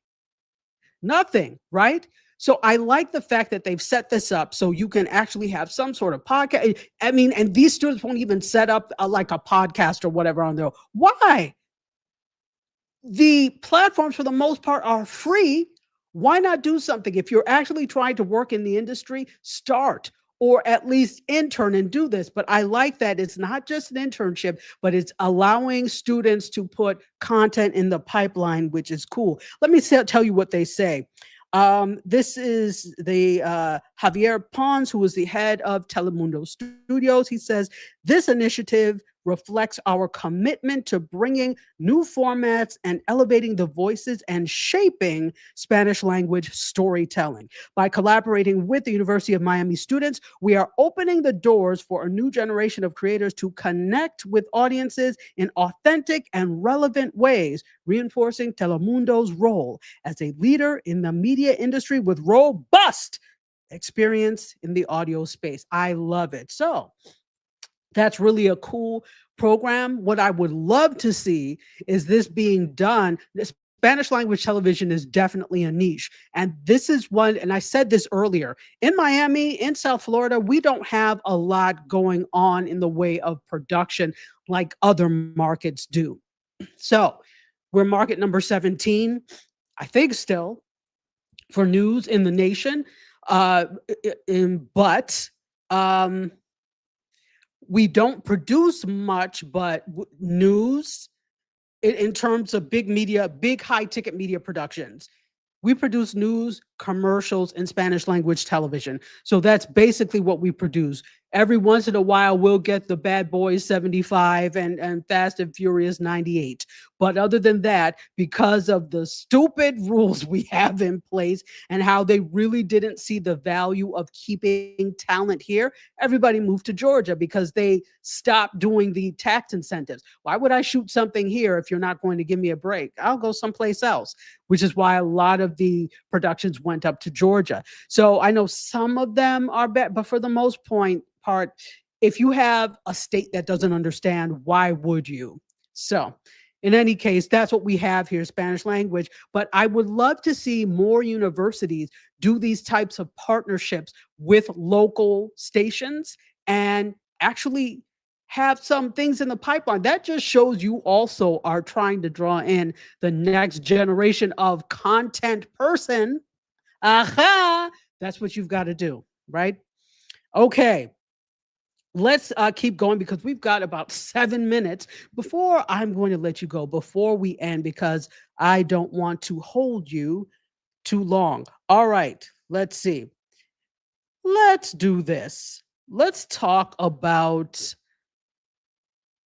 Nothing, right? So I like the fact that they've set this up so you can actually have some sort of podcast. I mean, and these students won't even set up like a podcast or whatever on their own. Why? The platforms for the most part are free. Why not do something? If you're actually trying to work in the industry, start or at least intern and do this. But I like that it's not just an internship, but it's allowing students to put content in the pipeline, which is cool. Let me tell you what they say. This is the Javier Pons, who is the head of Telemundo Studios. He says, this initiative reflects our commitment to bringing new formats and elevating the voices and shaping Spanish language storytelling. By collaborating with the University of Miami students, we are opening the doors for a new generation of creators to connect with audiences in authentic and relevant ways, reinforcing Telemundo's role as a leader in the media industry with robust experience in the audio space. I love it. So that's really a cool program. What I would love to see is this being done. Spanish language television is definitely a niche. And this is one, and I said this earlier, in Miami, in South Florida, we don't have a lot going on in the way of production like other markets do. So we're market number 17, I think still, for news in the nation. But we don't produce much but news in terms of big media, big high ticket media productions. We produce news, commercials, and Spanish language television. So that's basically what we produce. Every once in a while, we'll get the Bad Boys 75 and Fast and Furious 98. But other than that, because of the stupid rules we have in place and how they really didn't see the value of keeping talent here, everybody moved to Georgia because they stopped doing the tax incentives. Why would I shoot something here if you're not going to give me a break? I'll go someplace else, which is why a lot of the productions went up to Georgia. So I know some of them are bad, but for the most part, if you have a state that doesn't understand, why would you? So in any case, that's what we have here, Spanish language. But I would love to see more universities do these types of partnerships with local stations and actually have some things in the pipeline. That just shows you also are trying to draw in the next generation of content person. Aha! That's what you've got to do, right? Okay. Let's keep going because we've got about 7 minutes before I'm going to let you go, before we end, because I don't want to hold you too long. All right, let's see. Let's do this. Let's talk about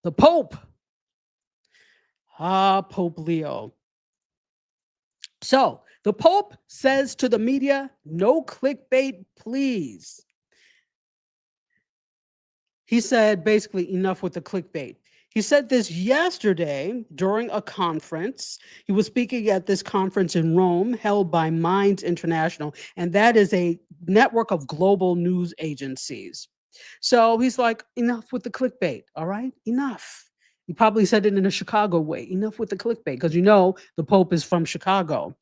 the Pope. Pope Leo. So the Pope says to the media, no clickbait, please. He said basically enough with the clickbait. He said this yesterday during a conference. He was speaking at this conference in Rome held by Minds International, and that is a network of global news agencies. So he's like, enough with the clickbait, all right? Enough. He probably said it in a Chicago way, enough with the clickbait, because you know the Pope is from Chicago.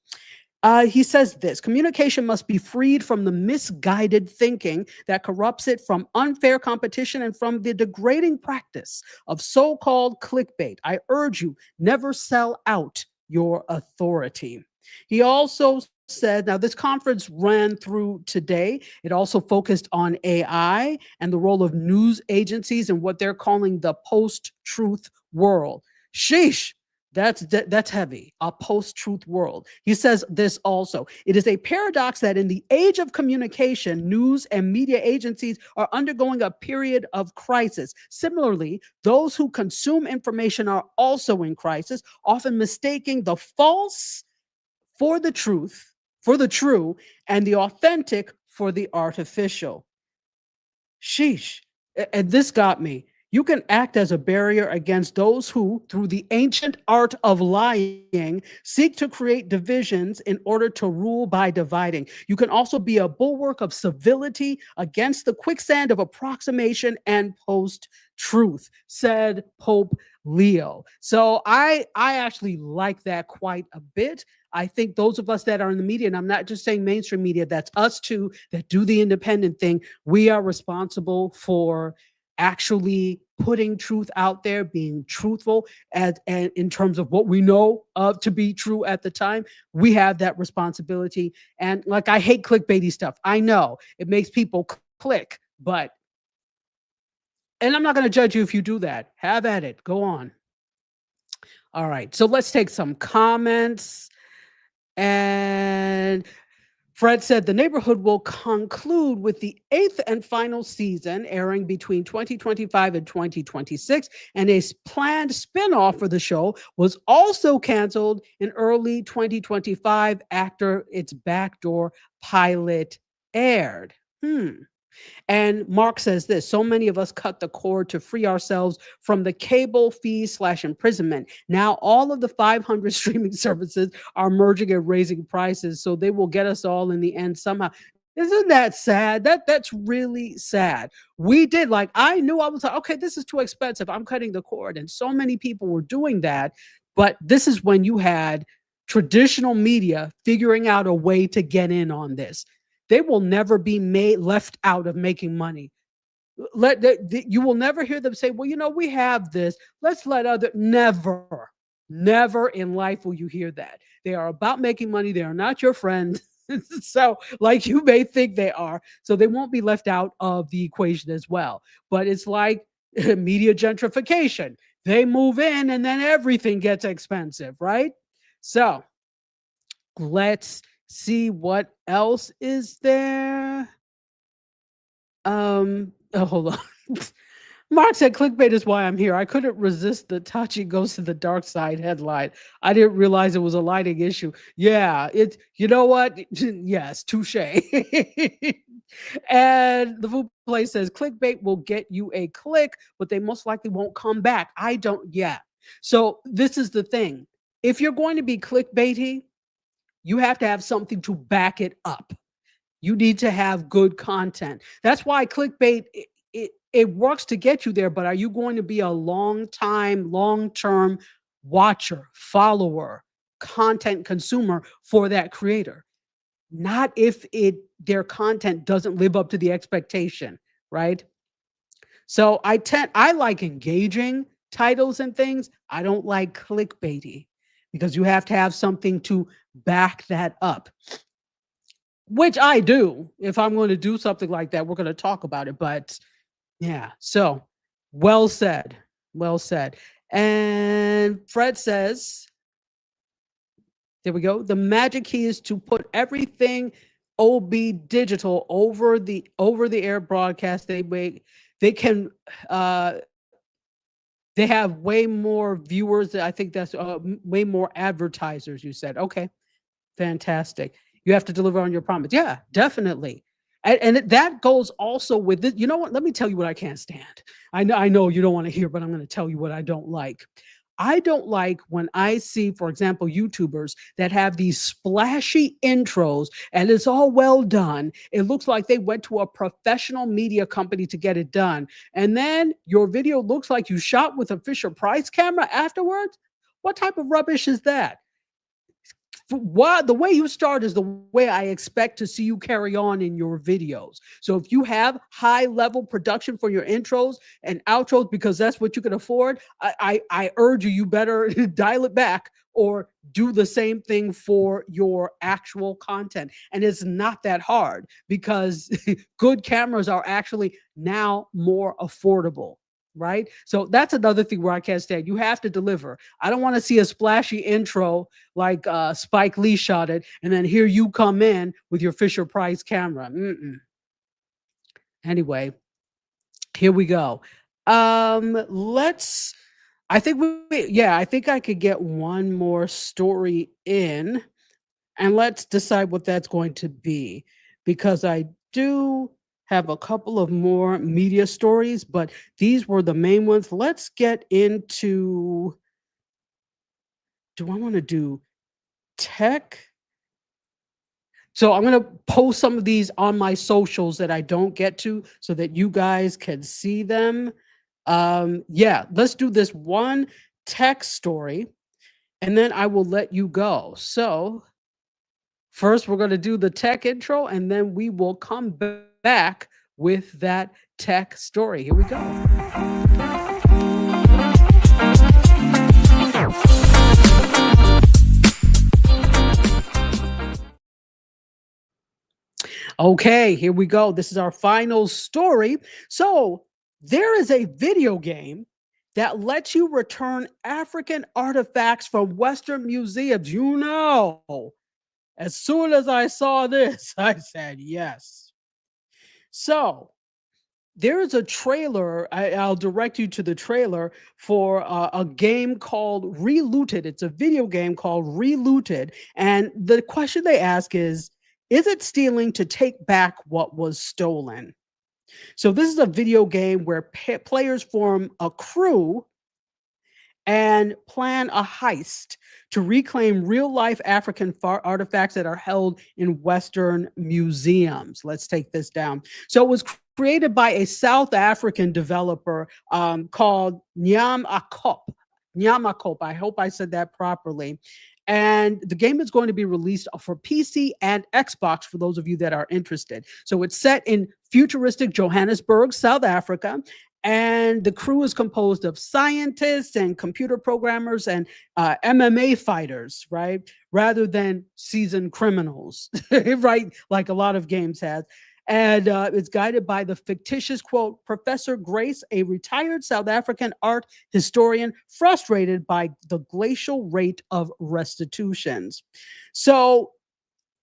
He says this: communication must be freed from the misguided thinking that corrupts it, from unfair competition, and from the degrading practice of so called clickbait. I urge you, never sell out your authority. He also said, now this conference ran through today. It also focused on AI and the role of news agencies and what they're calling the post-truth world. Sheesh. That's heavy. A post-truth world. He says this also: it is a paradox that in the age of communication, news and media agencies are undergoing a period of crisis. Similarly, those who consume information are also in crisis, often mistaking the false for the truth, for the true, and the authentic for the artificial. Sheesh. And this got me. You can act as a barrier against those who, through the ancient art of lying, seek to create divisions in order to rule by dividing. You can also be a bulwark of civility against the quicksand of approximation and post-truth, said Pope Leo. So I actually like that quite a bit. I think those of us that are in the media, and I'm not just saying mainstream media, that's us too, that do the independent thing, we are responsible for actually putting truth out there, being truthful and in terms of what we know of to be true at the time. We have that responsibility. And like, I hate clickbaity stuff. I know it makes people click, but, and I'm not going to judge you if you do that. Have at it. Go on. All right. So let's take some comments. And Fred said the neighborhood will conclude with the 8th and final season, airing between 2025 and 2026, and a planned spinoff for the show was also canceled in early 2025 after its backdoor pilot aired. And Mark says this: so many of us cut the cord to free ourselves from the cable fees / imprisonment. Now all of the 500 streaming services are merging and raising prices, so they will get us all in the end somehow. Isn't that sad? That's really sad. We did, like, I knew, I was like, okay, this is too expensive, I'm cutting the cord. And so many people were doing that. But this is when you had traditional media figuring out a way to get in on this. They will never be left out of making money. You will never hear them say, well, you know, we have this, let's let other. Never in life will you hear that. They are about making money. They are not your friend. So, like you may think they are, so they won't be left out of the equation as well. But it's like media gentrification. They move in and then everything gets expensive, right? So let's see what else is there. Oh, hold on. Mark said clickbait is why I'm here. I couldn't resist the Tachi goes to the dark side headline. I didn't realize it was a lighting issue. Yeah, it's, you know what? Yes, touche. And the food place says clickbait will get you a click, but they most likely won't come back. I don't, yeah. So this is the thing. If you're going to be clickbaity, you have to have something to back it up. You need to have good content. That's why clickbait, it works to get you there, but are you going to be a long-term watcher, follower, content consumer for that creator? Not if their content doesn't live up to the expectation, right? So I like engaging titles and things. I don't like clickbaity because you have to have something to back that up, which I do. If I'm going to do something like that, we're going to talk about it. But yeah, so well said. Well said. And Fred says, there we go. The magic key is to put everything OB digital over the air broadcast. They have way more viewers. I think that's way more advertisers, you said. Okay, fantastic. You have to deliver on your promise. Yeah, definitely. And that goes also with this. You know what? Let me tell you what I can't stand. I know you don't want to hear, but I'm going to tell you what I don't like. I don't like when I see, for example, YouTubers that have these splashy intros and it's all well done. It looks like they went to a professional media company to get it done. And then your video looks like you shot with a Fisher Price camera afterwards. What type of rubbish is that? The way you start is the way I expect to see you carry on in your videos. So if you have high level production for your intros and outros because that's what you can afford, I urge you, you better dial it back or do the same thing for your actual content. And it's not that hard because good cameras are actually now more affordable. Right. So that's another thing where I can't stand. You have to deliver. I don't want to see a splashy intro like Spike Lee shot it, and then here you come in with your Fisher Price camera. Anyway, here we go. Let's. I think yeah, I think I could get one more story in, and let's decide what that's going to be because I do have a couple of more media stories, but these were the main ones. Let's get into. Do I want to do tech? So I'm going to post some of these on my socials that I don't get to so that you guys can see them. Yeah, let's do this one tech story and then I will let you go. So first we're going to do the tech intro and then we will come back with that tech story. Here we go. Okay, here we go. This is our final story. So, there is a video game that lets you return African artifacts from Western museums. As soon as I saw this, I said yes. So, there is a trailer. I'll direct you to the trailer for a game called Relooted. It's a video game called Relooted. And the question they ask is it stealing to take back what was stolen? So, this is a video game where players form a crew and plan a heist to reclaim real life African artifacts that are held in Western museums. Let's take this down. So it was created by a South African developer called Nyamakop. Nyamakop. I hope I said that properly. And the game is going to be released for PC and Xbox for those of you that are interested. So it's set in futuristic Johannesburg, South Africa. And the crew is composed of scientists and computer programmers and MMA fighters, right? Rather than seasoned criminals, right? Like a lot of games have. And it's guided by the fictitious quote, Professor Grace, a retired South African art historian frustrated by the glacial rate of restitutions. So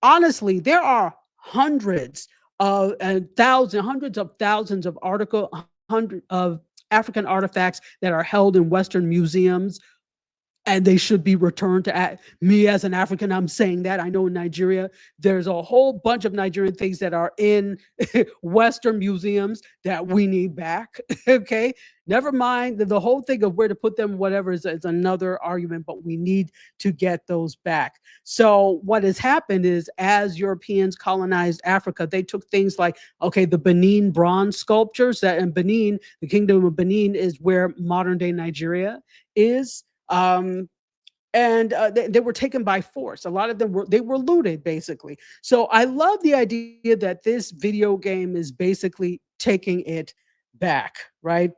honestly, there are hundreds of hundreds of thousands of hundred of African artifacts that are held in Western museums, and they should be returned to me as an African. I'm saying that. I know in Nigeria, there's a whole bunch of Nigerian things that are in Western museums that we need back. Okay. Never mind the whole thing of where to put them, whatever is another argument, but we need to get those back. So what has happened is as Europeans colonized Africa, they took things like, okay, the Benin bronze sculptures that in Benin, the kingdom of Benin is where modern day Nigeria is. And they were taken by force. A lot of them were looted, basically. So I love the idea that this video game is basically taking it back, right?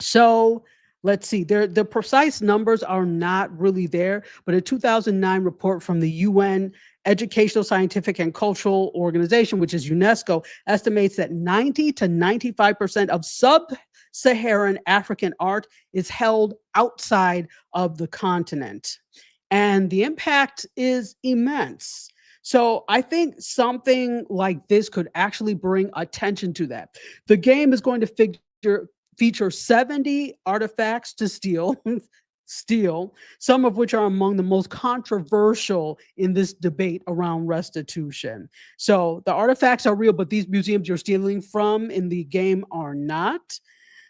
So let's see. The precise numbers are not really there, but a 2009 report from the UN Educational, Scientific, and Cultural Organization, which is UNESCO, estimates that 90 to 95% of sub-Saharan African art is held outside of the continent. And the impact is immense. So I think something like this could actually bring attention to that. The game is going to feature 70 artifacts to steal, some of which are among the most controversial in this debate around restitution. So the artifacts are real, but these museums you're stealing from in the game are not.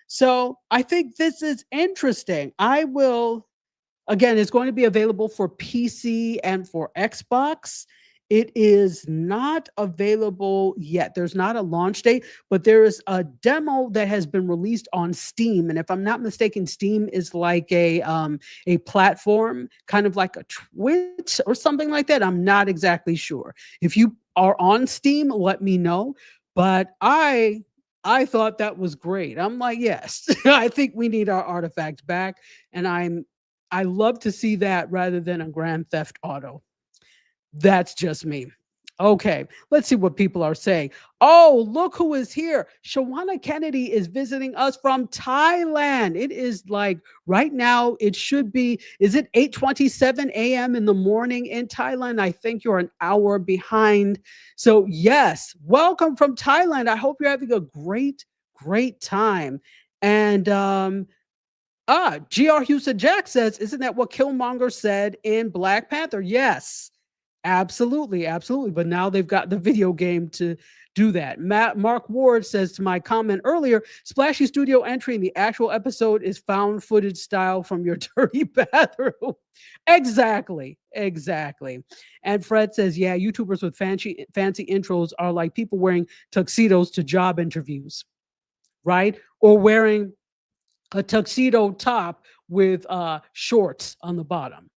So I think this is interesting. Again, it's going to be available for PC and for Xbox. It is not available yet. There's not a launch date, but there is a demo that has been released on Steam. And if I'm not mistaken, Steam is like a platform, kind of like a Twitch or something like that. I'm not exactly sure. If you are on Steam, let me know. But I thought that was great. I'm like, yes, I think we need our artifacts back. And I love to see that rather than a Grand Theft Auto. That's just me. Okay, let's see what people are saying. Oh, look who is here. Shawana Kennedy is visiting us from Thailand. It is like right now, it should be, is it 8:27 a.m. in the morning in Thailand? I think you're an hour behind. So, yes, welcome from Thailand. I hope you're having a great time. And GR Houston Jack says, isn't that what Killmonger said in Black Panther? Yes. Absolutely. But now they've got the video game to do that. Mark Ward says to my comment earlier, splashy studio entry in the actual episode is found footage style from your dirty bathroom. Exactly. And Fred says, yeah, YouTubers with fancy intros are like people wearing tuxedos to job interviews, right? Or wearing a tuxedo top with shorts on the bottom,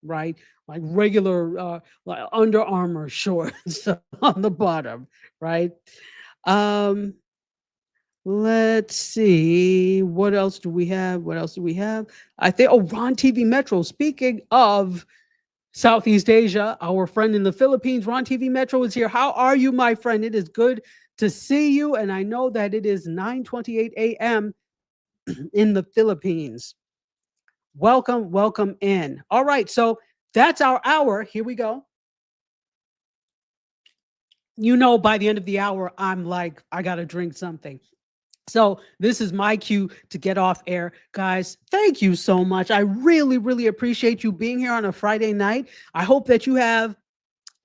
right? Like regular like Under Armour shorts on the bottom, right? Let's see. What else do we have? I think, Ron TV Metro. Speaking of Southeast Asia, our friend in the Philippines, Ron TV Metro is here. How are you, my friend? It is good to see you. And I know that it is 9:28 a.m. in the Philippines. Welcome in. All right, so that's our hour. Here we go. By the end of the hour, I'm like, I got to drink something. So this is my cue to get off air. Guys, thank you so much. I really appreciate you being here on a Friday night. I hope that you have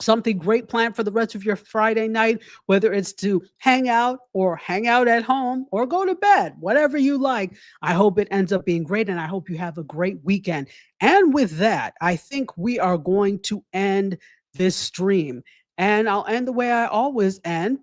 something great planned for the rest of your Friday night, whether it's to hang out at home or go to bed, whatever you like. I hope it ends up being great, and I hope you have a great weekend. And with that, I think we are going to end this stream, and I'll end the way I always end.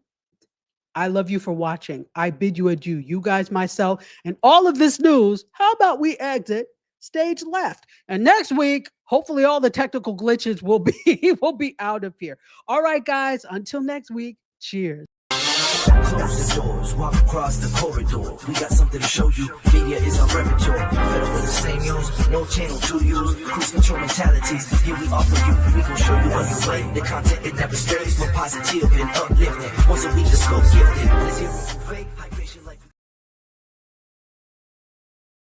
I love you for watching. I bid you adieu. You guys, myself, and all of this news. How about we exit stage left? And next week, hopefully all the technical glitches will be out of here. All right, guys, until next week, cheers. Close the doors, walk across the corridor. We got something to show you. Media is our repertoire. Fed up with the same use, no channel to use. Cruise control mentalities. Here we offer you. We gon' show you on your way. The content it never stays. More positive and uplifting. Once a week, the scope gifted. Let's hear it.